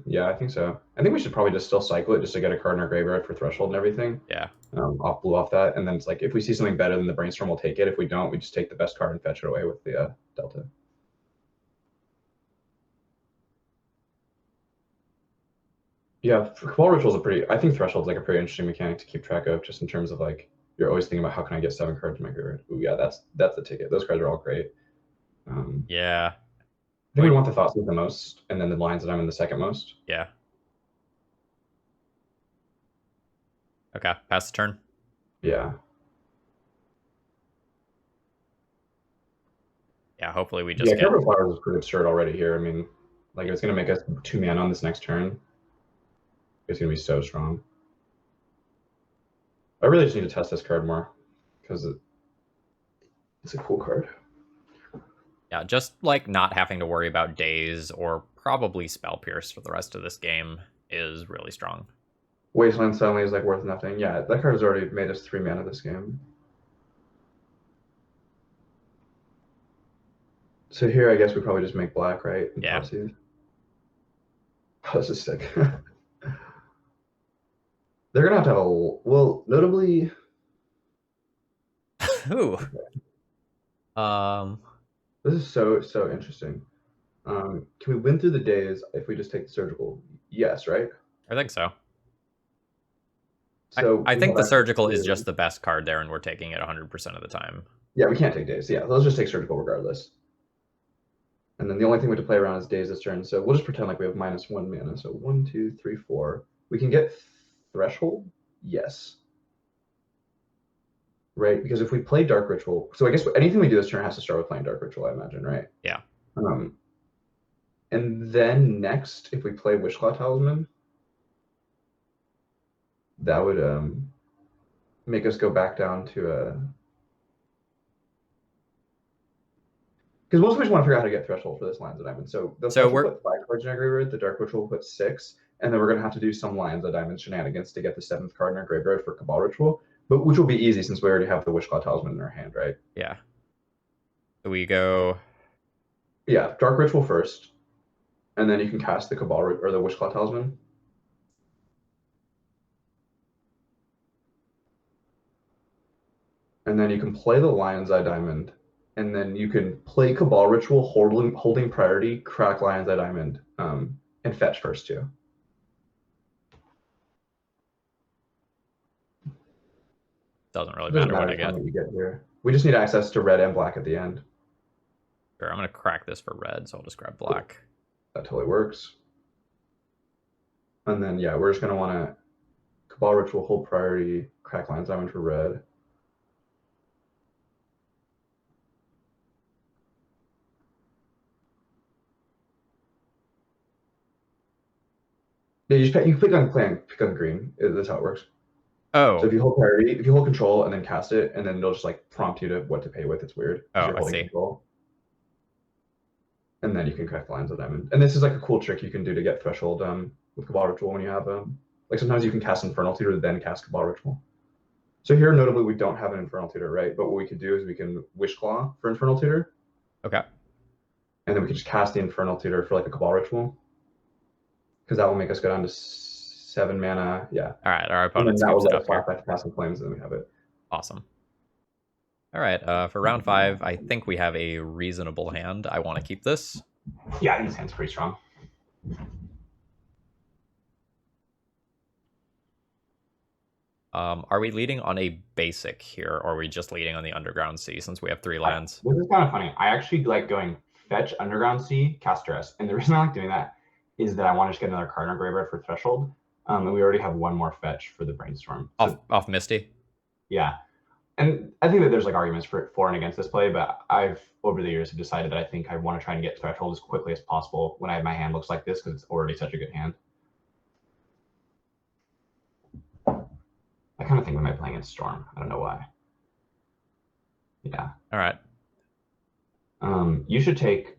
yeah, I think so. I think we should probably just still cycle it just to get a card in our graveyard for threshold and everything. Yeah. Off blue off that, and then it's like if we see something better than the brainstorm, we'll take it. If we don't, we just take the best card and fetch it away with the delta. Yeah, Cabal Ritual's I think Threshold's like a pretty interesting mechanic to keep track of, just in terms of like you're always thinking about how can I get 7 cards in my graveyard. Ooh, yeah, that's the ticket. Those cards are all great. Yeah. I think we want the Thoughtseize the most, and then the Lion's Diamond the second most. Yeah. Okay, pass the turn. Yeah. Yeah, hopefully we just get... Carbo Flowers is pretty absurd already here. I mean, like, if it's going to make us 2 mana on this next turn, it's going to be so strong. I really just need to test this card more, because it's a cool card. Yeah, just, like, not having to worry about Daze or probably Spell Pierce for the rest of this game is really strong. Wasteland suddenly is, like, worth nothing. Yeah, that card has already made us 3 mana this game. So here, I guess we probably just make black, right? And yeah. Thoughtseize. Oh, this is sick. They're going to have a... Well, notably... Ooh. This is so interesting. Can we win through the days if we just take the surgical? Yes, right? I think so. So I think the surgical is just the best card there, and we're taking it 100% of the time. Yeah, we can't take days. Yeah, let's just take surgical regardless. And then the only thing we have to play around is days this turn. So we'll just pretend like we have -1 mana. So 1, 2, 3, 4. We can get threshold? Yes. Right? Because if we play Dark Ritual, so I guess anything we do this turn has to start with playing Dark Ritual, I imagine, right? Yeah. And then next, if we play Wishclaw Talisman, that would make us go back down to a... Because most of us want to figure out how to get threshold for this Lines of Diamond. So the threshold put 5 cards in our graveyard, the Dark Ritual put 6, and then we're going to have to do some Lines of Diamond shenanigans to get the 7th card in our graveyard for Cabal Ritual, but which will be easy since we already have the Wishclaw Talisman in our hand, right? Yeah. So we go... Yeah, Dark Ritual first, and then you can cast the Cabal or the Wishclaw Talisman. And then you can play the Lion's Eye Diamond, and then you can play Cabal Ritual, holding priority, crack Lion's Eye Diamond, and fetch first too. Doesn't really matter what I get. What you get here. We just need access to red and black at the end. Sure, I'm going to crack this for red, so I'll just grab black. Cool. That totally works. And then, yeah, we're just going to want to Cabal Ritual, hold priority, crack Lion's Diamond for red. Yeah, you pick on green. That's how it works. Oh. So if you hold priority, if you hold control and then cast it, and then it'll just like prompt you to what to pay with. It's weird. Oh, you're holding I see. Control. And then you can crack Lines of Diamond. And this is like a cool trick you can do to get threshold with Cabal Ritual when you have like sometimes you can cast Infernal Tutor then cast Cabal Ritual. So here, notably, we don't have an Infernal Tutor, right? But what we could do is we can Wishclaw for Infernal Tutor. Okay. And then we can just cast the Infernal Tutor for like a Cabal Ritual. Because that will make us go down to 7 mana. Yeah. All right. Our opponent scoops it up here. Back to Casting Flames, and then we have it. Awesome. All right. For round 5, I think we have a reasonable hand. I want to keep this. Yeah, I think this hand's pretty strong. Are we leading on a basic here, or are we just leading on the Underground Sea since we have 3 lands? This is kind of funny. I actually like going fetch Underground Sea, cast Stress. And the reason I like doing that is that I want to just get another card in our graveyard for Threshold. And we already have 1 more fetch for the Brainstorm. So, off Misty? Yeah. And I think that there's like arguments for and against this play, but I've over the years have decided that I think I want to try and get Threshold as quickly as possible when my hand looks like this, because it's already such a good hand. I kind of think we might be playing in Storm. I don't know why. Yeah. All right. You should take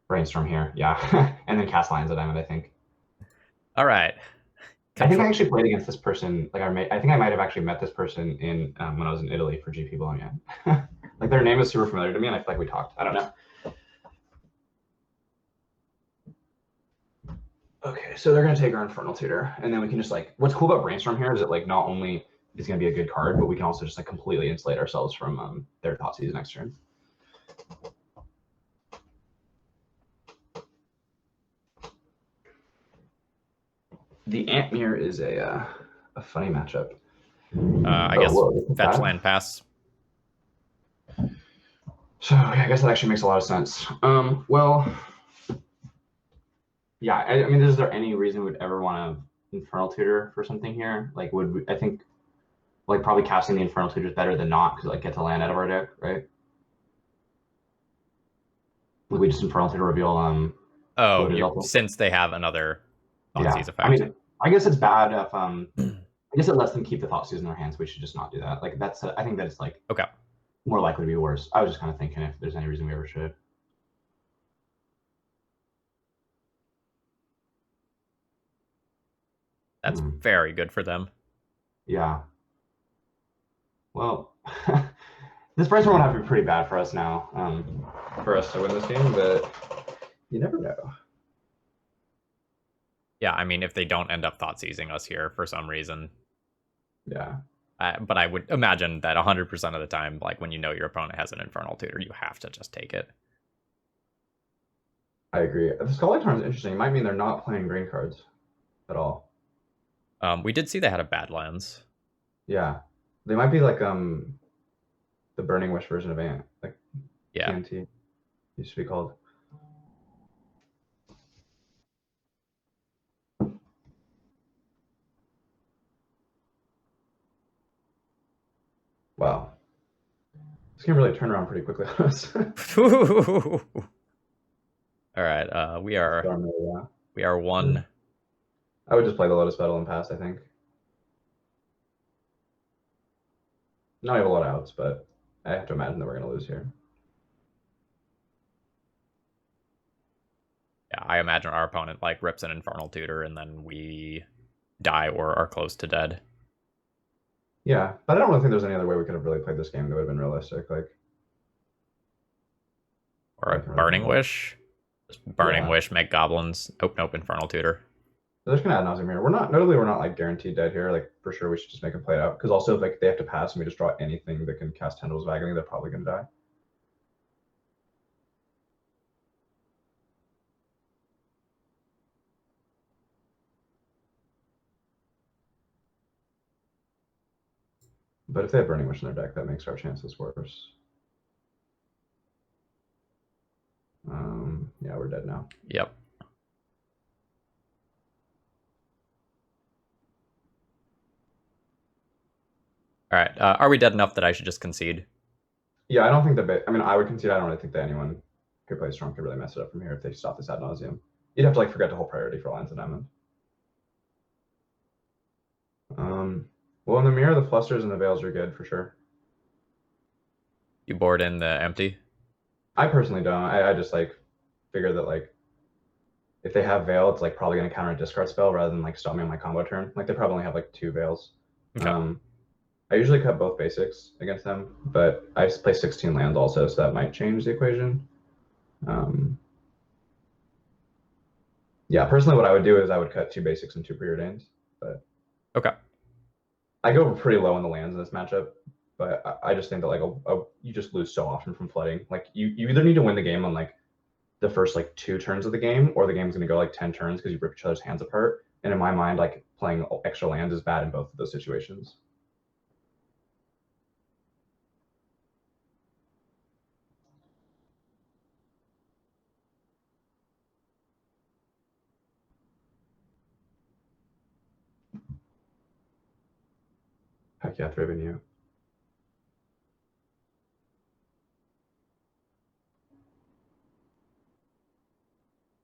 Brainstorm here. Yeah. And then cast Lines of Diamond, I think. All right. I think I actually played against this person. Like I think I might have actually met this person in when I was in Italy for GP Bologna. Like their name is super familiar to me, and I feel like we talked. I don't know. Okay, so they're gonna take our Infernal Tutor, and then we can just like. What's cool about Brainstorm here is that like not only is gonna be a good card, but we can also just like completely insulate ourselves from their Thoughtseize next turn. The Antmere is a funny matchup. I Oh, guess whoa, this is fetch bad. land pass. So yeah, I guess that actually makes a lot of sense. Well, yeah. I mean, is there any reason we'd ever want to Infernal Tutor for something here? Like, would we, I think like probably casting the Infernal Tutor is better than not because like gets a land out of our deck, right? Like we just Infernal Tutor reveal Oh, Bloated Altar. since they have another Yeah, Thoughtseize I effect. mean, I guess it's bad if I guess it lets them keep the Thoughtseize in their hands. We should just not do that. Like that's I think that it's like Okay. more likely to be worse. I was just kind of thinking if there's any reason we ever should. That's Hmm. very good for them. Yeah. Well, this brainstorm would have to be pretty bad for us now, for us to win this game, but you never know. Yeah, I mean, if they don't end up Thoughtseizing us here for some reason. Yeah, But I would imagine that 100% of the time, like when you know your opponent has an Infernal Tutor, you have to just take it. I agree. The Skull Turn is interesting. It might mean they're not playing green cards at all. We did see they had a Badlands. Yeah, they might be like the Burning Wish version of Ant, like Yeah. TNT used to be called. Wow, this game really turned around pretty quickly on us. All right. Yeah. We are one. I would just play the Lotus Battle and pass, I think. Not have a lot of outs, but I have to imagine that we're going to lose here. Yeah, I imagine our opponent like rips an Infernal Tutor and then we die or are close to dead. Yeah, but I don't really think there's any other way we could have really played this game that would have been realistic. Or a I can really think Burning of. Wish. Just Burning Yeah, Wish, make goblins. Nope, Infernal Tutor. they're just gonna add Nauseum here. We're not notably we're not like guaranteed dead here. Like for sure, we should just make them play it out. Because also, if like they have to pass and we just draw anything that can cast Tendrils of Agony, they're probably gonna die. But if they have Burning Wish in their deck, that makes our chances worse. Yeah, we're dead now. Yep. All right. Are we dead enough that I should just concede? Yeah, I don't think that. I mean, I would concede. I don't really think that anyone who plays strong could really mess it up from here if they stop this ad nauseum. You'd have to like forget to hold priority for Lions and Diamond. Well, in the mirror, the flusters and the veils are good for sure. You board in the empty? I personally don't. I just like figure that like if they have veil, it's like probably going to counter a discard spell rather than like stop me on my combo turn. Like they probably only have like 2 veils. Okay. I usually cut both basics against them, but I play 16 lands also, so that might change the equation. Yeah, personally, what I would do is I would cut 2 basics and 2 preordains, but Okay. I go pretty low in the lands in this matchup. But I just think that like you just lose so often from flooding. Like you either need to win the game on like the first like 2 turns of the game, or the game's going to go like 10 turns because you rip each other's hands apart. And in my mind, like playing extra lands is bad in both of those situations. Heck yeah, ThrabenU.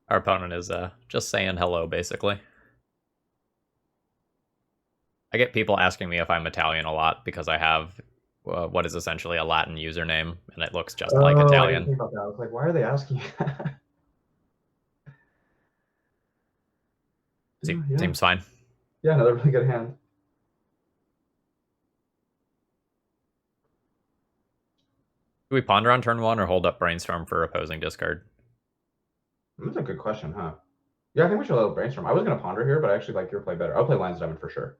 Our opponent is just saying hello, basically. I get people asking me if I'm Italian a lot because I have what is essentially a Latin username, and it looks just like Oh, I didn't Italian. think about that. I was like, why are they asking? Yeah, Seems fine. yeah, another really good hand. Do we ponder on turn 1 or hold up brainstorm for opposing discard? That's a good question, huh? Yeah, I think we should let brainstorm. I was gonna ponder here, but I actually like your play better. I'll play Lions Diamond for sure.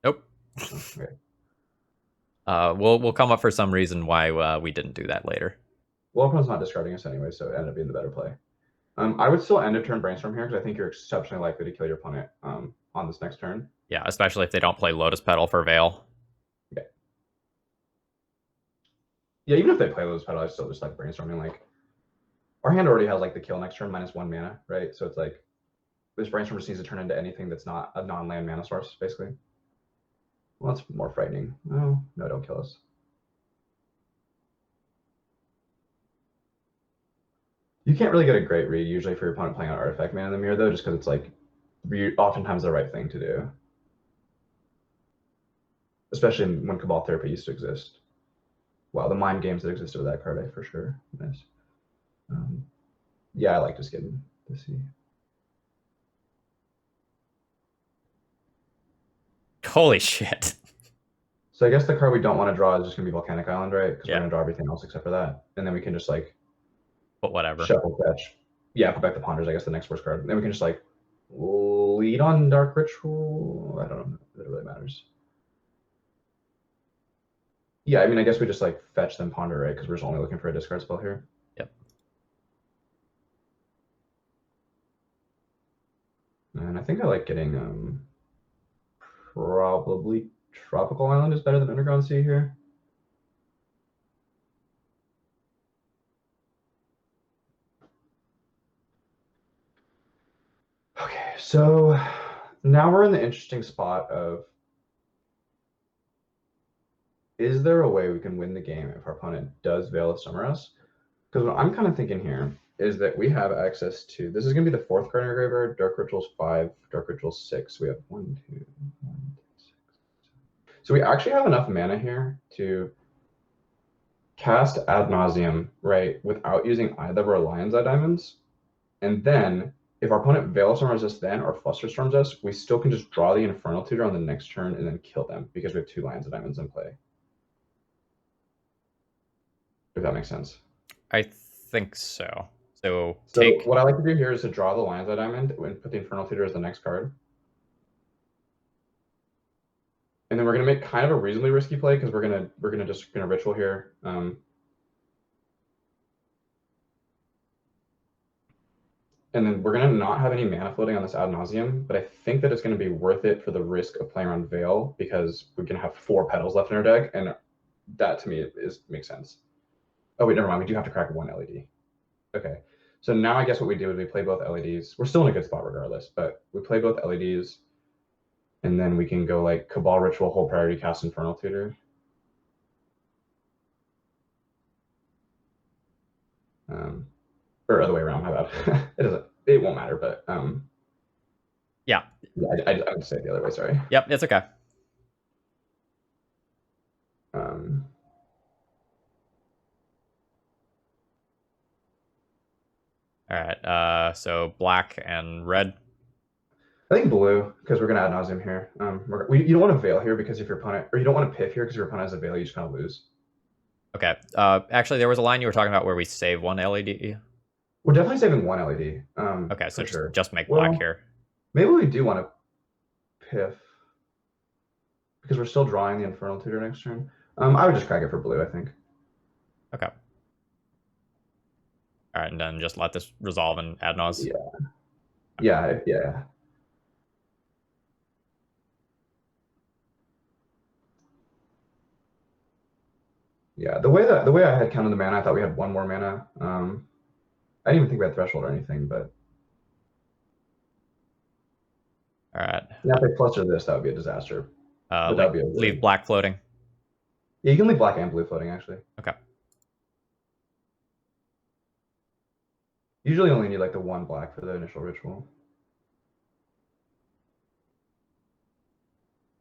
Nope. Okay. We'll come up for some reason why we didn't do that later. Well, opponent's not discarding us anyway, so it ended up being the better play. I would still end a turn brainstorm here because I think you're exceptionally likely to kill your opponent on on this next turn. Yeah, especially if they don't play Lotus Petal for Veil. Yeah. Yeah, even if they play Lotus Petal, I still just like brainstorming. Like, our hand already has like the kill next turn -1 mana, right? So it's like this brainstorm just needs to turn into anything that's not a non-land mana source, basically. Well, that's more frightening. Oh, no, don't kill us. You can't really get a great read usually for your opponent playing an artifact mana in the mirror, though, just because it's like oftentimes the right thing to do. Especially when Cabal Therapy used to exist. Wow, the mind games that existed with that card, I for sure miss. Yeah, I like just getting to see. Holy shit. So I guess the card we don't want to draw is just going to be Volcanic Island, right? Because Yeah. we're going to draw everything else except for that. And then we can just like But whatever. shuffle fetch. Yeah, put back the Ponders, I guess, the next worst card. Then we can just like lead on Dark Ritual. I don't know if it really matters. Yeah, I mean, I guess we just like fetch then Ponder, right? Because we're just only looking for a discard spell here. Yep. And I think I like getting probably Tropical Island is better than Underground Sea here. Okay, so now we're in the interesting spot of, is there a way we can win the game if our opponent does Veil of Summer us? Because what I'm kind of thinking here is that we have access to, this is going to be the 4th card in our graveyard, Dark Rituals 5, Dark Rituals 6. We have 1, 2, 1, 6. So we actually have enough mana here to cast Ad Nauseum, right, without using either of our Lion's Eye Diamonds. And then, if our opponent Veil of Summers us then or Flusterstorms us, we still can just draw the Infernal Tutor on the next turn and then kill them because we have 2 Lions of Diamonds in play. If that makes sense. I think so. So what I like to do here is to draw the Lion's Eye Diamond and put the Infernal Tutor as the next card. And then we're gonna make kind of a reasonably risky play because we're gonna just ritual here. And then we're gonna not have any mana floating on this Ad Nauseum, but I think that it's gonna be worth it for the risk of playing around Veil because we're gonna have 4 petals left in our deck, and that to me makes sense. Oh wait, never mind. We do have to crack 1 LED. Okay, so now I guess what we do is we play both LEDs. We're still in a good spot regardless, but we play both LEDs, and then we can go like Cabal Ritual, Whole Priority, cast Infernal Tutor. Or other way around, my bad. It won't matter, but yeah. I would say it the other way, sorry. Yep, it's okay. All right, so black and red. I think blue, because we're going to Ad Nauseum here. You don't want to Veil here because if your opponent, or you don't want to Piff here because your opponent has a Veil, you just kind of lose. Okay. Actually, there was a line you were talking about where we save 1 LED. We're definitely saving 1 LED. Okay, so sure. just make black here. Maybe we do want to Piff because we're still drawing the Infernal Tutor next turn. I would just crack it for blue, I think. Okay. All right, and then just let this resolve and Ad Naus. Yeah. Yeah. Yeah, the way I had counted the mana, I thought we had 1 more mana. I didn't even think we had Threshold or anything, but all right. Yeah, if they fluster this, that would be a disaster. That would be leave black floating. Yeah, you can leave black and blue floating actually. Okay. Usually only need like the 1 black for the initial ritual.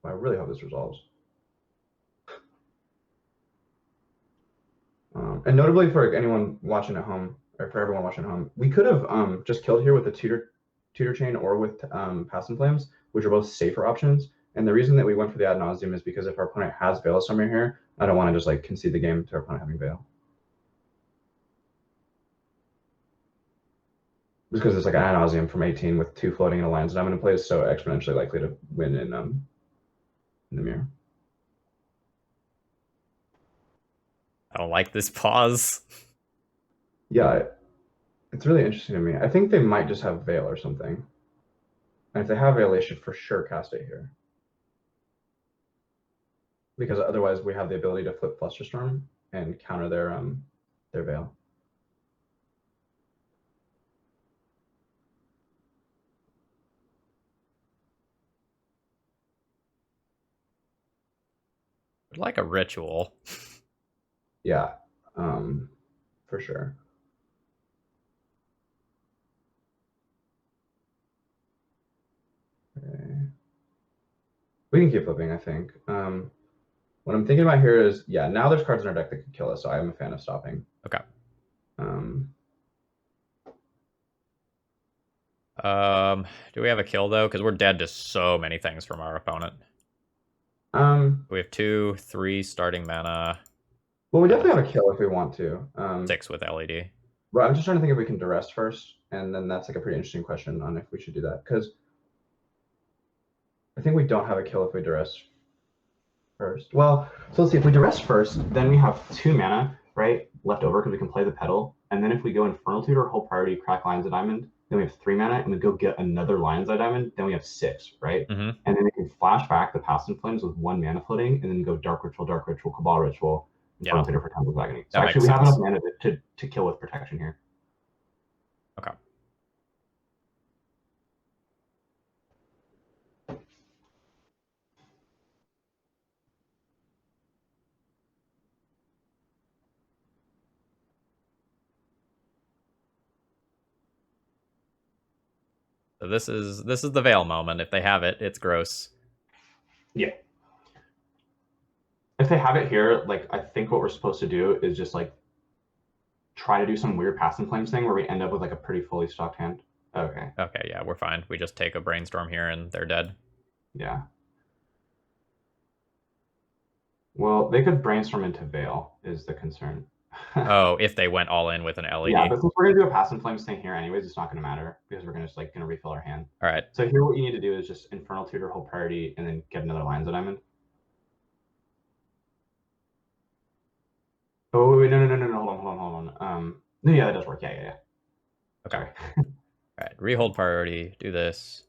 I really hope this resolves. And notably for anyone watching at home, or for everyone watching at home, we could have just killed here with the tutor chain or with Pass and Flames, which are both safer options. And the reason that we went for the Ad Nauseum is because if our opponent has Veil somewhere here, I don't want to just like concede the game to our opponent having Veil. Just because it's like an Ad Nauseum from 18 with 2 floating and a Lion's Diamond in place, so exponentially likely to win in the mirror. I don't like this pause. Yeah, it's really interesting to me. I think they might just have Veil or something. And if they have Veil, they should for sure cast it here. Because otherwise we have the ability to flip Flusterstorm and counter their Veil. Like a ritual. Yeah, for sure. Okay. We can keep flipping, I think. What I'm thinking about here is, yeah, now there's cards in our deck that could kill us, so I'm a fan of stopping. Okay. Um, Do we have a kill though? Because we're dead to so many things from our opponent. um, We have 2, 3 starting mana. well, we definitely have a kill if we want to. 6 with LED. But I'm just trying to think if we can duress first, and then that's like a pretty interesting question on if we should do that. Because I think we don't have a kill if we duress first. Well, so let's see. If we duress first, then we have 2 mana, right, left over because we can play the pedal. And then if we go Infernal Tutor, Whole Priority, Crack Lions of Diamond, then we have 3 mana, and we go get another Lions of Diamond, then we have 6, right? Mm-hmm. And then we can flash back the Past in Flames with 1 mana floating, and then go Dark Ritual, Cabal Ritual, Infernal Tutor for Temple's Agony. So That actually, makes we have sense. enough mana to kill with protection here. Okay. So this is the Veil moment. If they have it, it's gross. Yeah. If they have it here, like I think what we're supposed to do is just like try to do some weird Past in Flames thing where we end up with like a pretty fully stocked hand. Okay. Okay, yeah, we're fine. We just take a Brainstorm here and they're dead. Yeah. Well, they could Brainstorm into Veil is the concern. Oh, if they went all in with an LED. Yeah, but since we're gonna do a Past in Flames thing here anyways, it's not gonna matter because we're gonna just like gonna refill our hand. All right. So here what you need to do is just Infernal Tutor, Whole Priority, and then get another Lions of Diamond. Oh wait, no, hold on. No, yeah, that does work. Yeah. Okay. All right, rehold priority. Do this.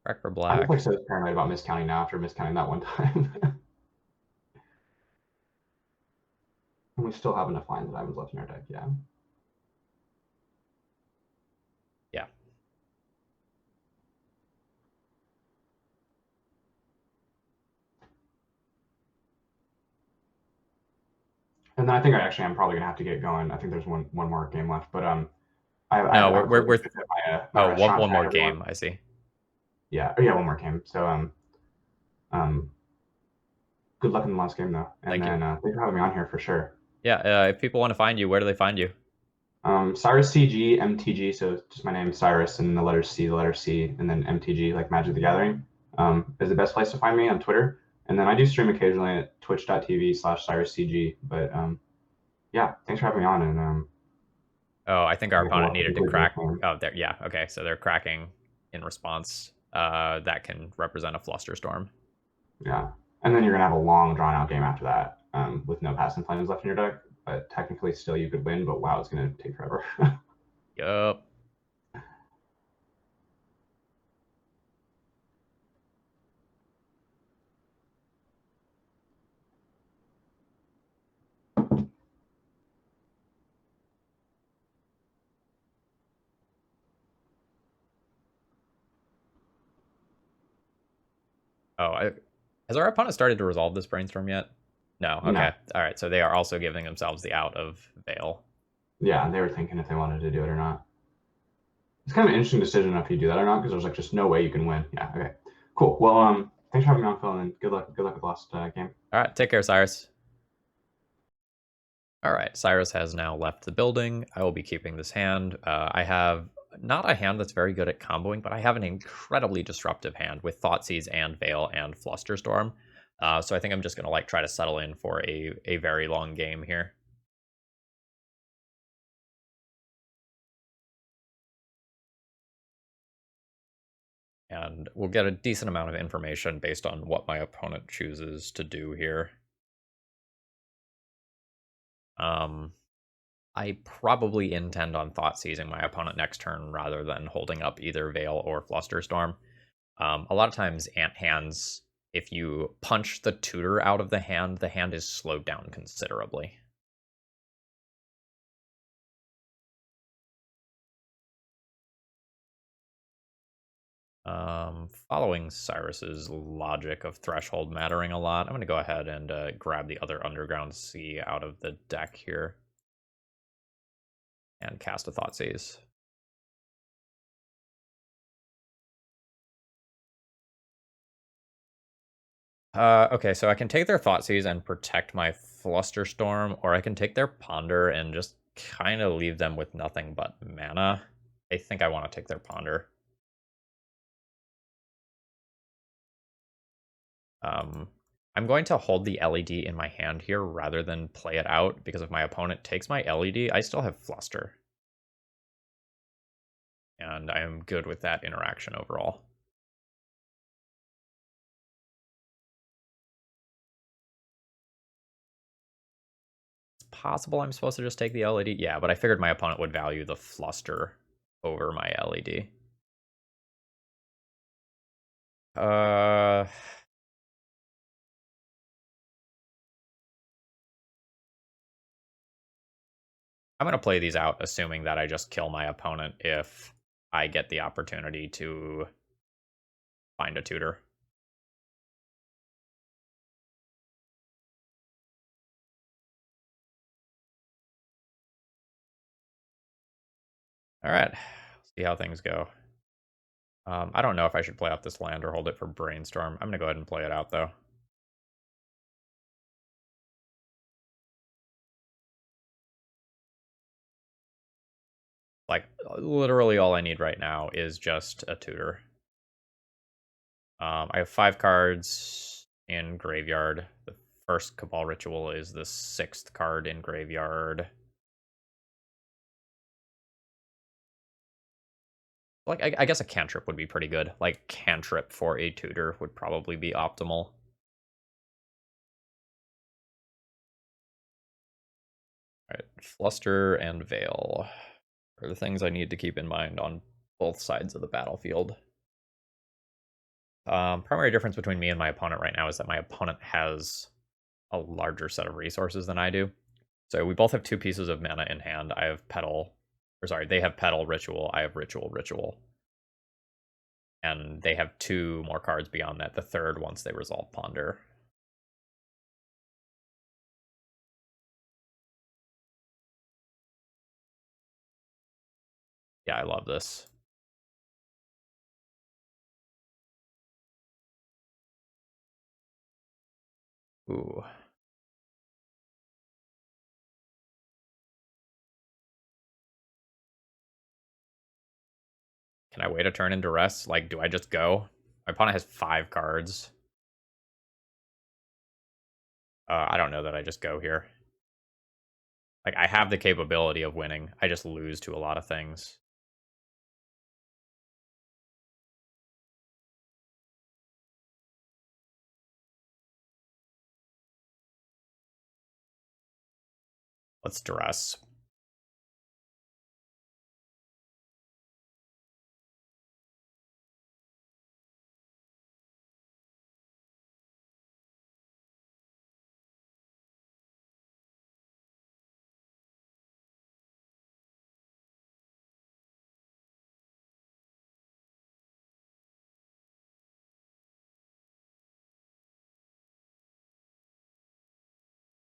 Crack for black. I'm just like so paranoid about miscounting now after miscounting that one time. And we still have enough Lions of Diamonds left in our deck. Yeah. Yeah. And then I think I'm probably gonna have to get going. I think there's one more game left, but No, we're one more everyone. game. I see. Yeah, one more game. So good luck in the last game though, and Thank you. thanks for having me on here for sure. Yeah, if people want to find you, where do they find you? CyrusCG MTG, so just my name Cyrus and the letter C, and then MTG like Magic the Gathering is the best place to find me on Twitter. And then I do stream occasionally at twitch.tv/CyrusCG. But yeah, thanks for having me on. And Oh, I think our opponent needed to crack. game. Oh, there. Yeah. Okay, so they're cracking in response. That can represent a Flusterstorm. Yeah, and then you're gonna have a long drawn out game after that with no Past in Flames left in your deck. But technically, still you could win. But wow, it's gonna take forever. Yup. Oh, has our opponent started to resolve this Brainstorm yet? No. Okay. No. All right. So they are also giving themselves the out of Veil. Yeah, they were thinking if they wanted to do it or not. It's kind of an interesting decision if you do that or not, because there's like just no way you can win. Yeah. Okay. Cool. Well, thanks for having me on, Phil, and good luck with the last game. All right. Take care, Cyrus. All right. Cyrus has now left the building. I will be keeping this hand. I have not a hand that's very good at comboing, but I have an incredibly disruptive hand with Thoughtseize and Veil and Flusterstorm. So I think I'm just going to like try to settle in for a very long game here. And we'll get a decent amount of information based on what my opponent chooses to do here. I probably intend on thought seizing my opponent next turn rather than holding up either Veil or Flusterstorm. A lot of times, ant hands, if you punch the tutor out of the hand is slowed down considerably. Following Cyrus's logic of threshold mattering a lot, I'm going to go ahead and grab the other Underground Sea out of the deck here and cast a Thoughtseize. Okay, so I can take their Thoughtseize and protect my Flusterstorm, or I can take their Ponder and just kind of leave them with nothing but mana. I think I want to take their Ponder. I'm going to hold the LED in my hand here rather than play it out, because if my opponent takes my LED, I still have Fluster. And I am good with that interaction overall. It's possible I'm supposed to just take the LED. Yeah, but I figured my opponent would value the Fluster over my LED. I'm going to play these out, assuming that I just kill my opponent if I get the opportunity to find a tutor. All right, see how things go. I don't know if I should play off this land or hold it for Brainstorm. I'm going to go ahead and play it out, though. Like, literally all I need right now is just a tutor. I have 5 cards in Graveyard. The first Cabal Ritual is the 6th card in Graveyard. Like, I guess a cantrip would be pretty good. Like, cantrip for a tutor would probably be optimal. Alright, Fluster and Veil are the things I need to keep in mind on both sides of the battlefield. Primary difference between me and my opponent right now is that my opponent has a larger set of resources than I do. So we both have 2 pieces of mana in hand. I have Petal, or sorry, they have Petal Ritual, I have Ritual. And they have 2 more cards beyond that, the third once they resolve Ponder. Yeah, I love this. Ooh. Can I wait a turn in duress? Like, do I just go? My opponent has 5 cards. I don't know that I just go here. Like, I have the capability of winning. I just lose to a lot of things. Let's duress.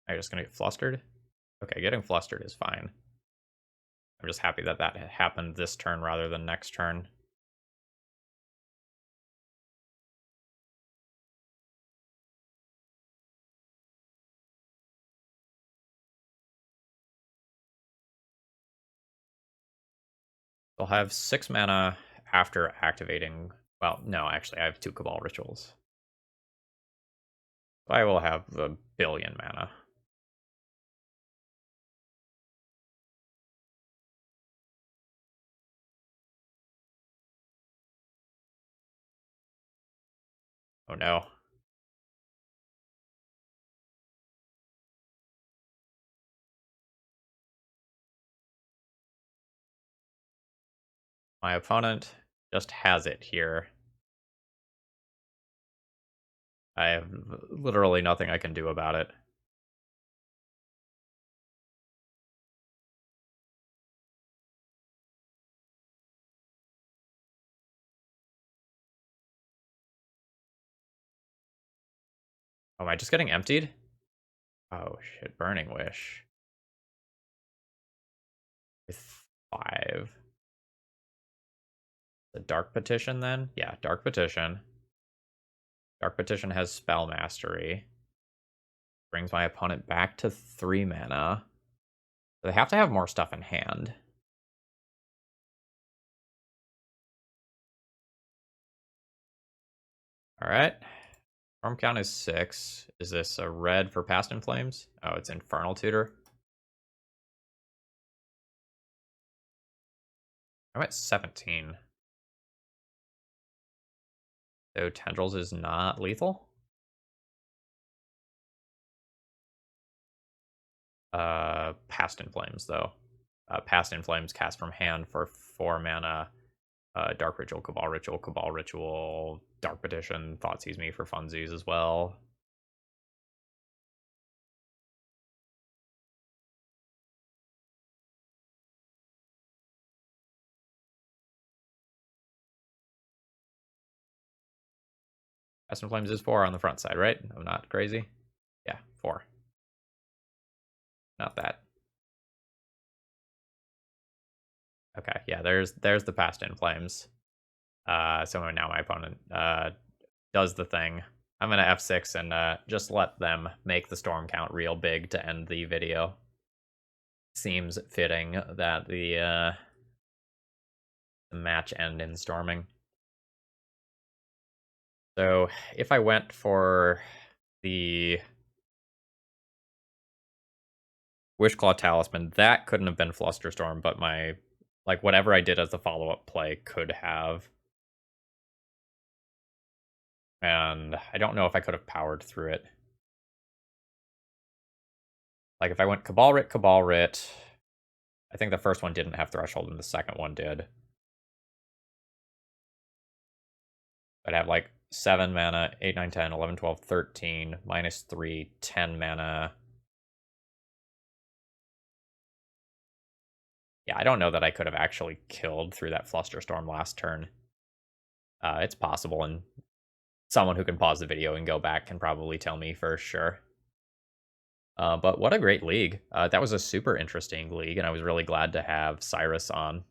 I'm just gonna get flustered. Okay, getting flustered is fine. I'm just happy that that happened this turn rather than next turn. I'll have 6 mana after activating. Well, no, actually, I have 2 Cabal Rituals. I will have a billion mana. Oh no. My opponent just has it here. I have literally nothing I can do about it. Oh, am I just getting emptied? Oh shit, Burning Wish. With 5. The Dark Petition then? Yeah, Dark Petition. Dark Petition has Spell Mastery. Brings my opponent back to 3 mana. They have to have more stuff in hand. Alright. Storm count is 6. Is this a red for Past in Flames? Oh, it's Infernal Tutor. I'm at 17. So Tendrils is not lethal? Past in Flames, though. Past in Flames cast from hand for 4 mana. Dark Ritual, Cabal Ritual, Dark Petition, Thoughtseize Me for funsies as well. Past in Flames is 4 on the front side, right? I'm not crazy. Yeah, 4. Not that. Okay, yeah, there's the Past in Flames. So now my opponent does the thing. I'm gonna F6 and just let them make the storm count real big to end the video. Seems fitting that the match end in storming. So if I went for the Wishclaw Talisman, that couldn't have been Flusterstorm, but my, like, whatever I did as the follow-up play could have. And I don't know if I could have powered through it. Like, if I went Cabal Rit, I think the first one didn't have Threshold and the second one did. I'd have, like, 7 mana, 8, 9, 10, 11, 12, 13, minus 3, 10 mana. Yeah, I don't know that I could have actually killed through that Flusterstorm last turn. It's possible, and someone who can pause the video and go back can probably tell me for sure. But what a great league. That was a super interesting league, and I was really glad to have Cyrus on.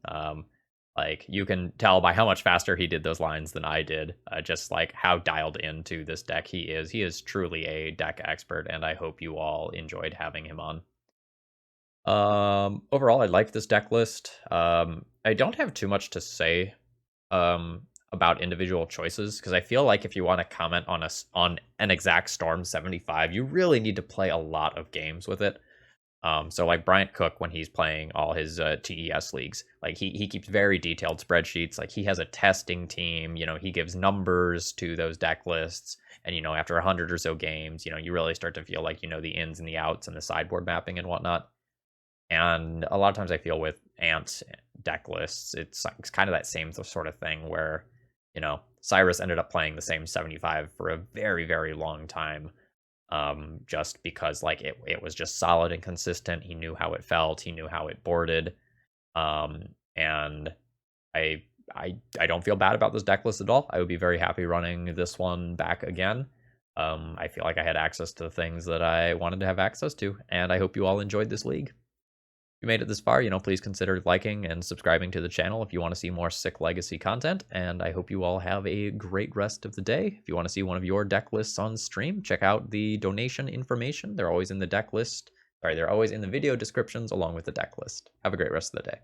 Like, you can tell by how much faster he did those lines than I did, just like how dialed into this deck he is. He is truly a deck expert, and I hope you all enjoyed having him on. Overall, I like this deck list. I don't have too much to say about individual choices, because I feel like if you want to comment on an exact Storm 75, you really need to play a lot of games with it. So like Bryant Cook, when he's playing all his TES leagues, like he keeps very detailed spreadsheets. Like, he has a testing team, you know, he gives numbers to those deck lists, and, you know, after 100 or so games, you know, you really start to feel like you know the ins and the outs and the sideboard mapping and whatnot. And a lot of times I feel with Ant deck lists, it's kind of that same sort of thing where, you know, Cyrus ended up playing the same 75 for a very, very long time, just because, like, it was just solid and consistent. He knew how it felt. He knew how it boarded. And I don't feel bad about this deck list at all. I would be very happy running this one back again. I feel like I had access to the things that I wanted to have access to, and I hope you all enjoyed this league. If you made it this far, you know, please consider liking and subscribing to the channel if you want to see more sick Legacy content, and I hope you all have a great rest of the day. If you want to see one of your deck lists on stream, check out the donation information. They're always in the deck list. Sorry, they're always in the video descriptions along with the deck list. Have a great rest of the day.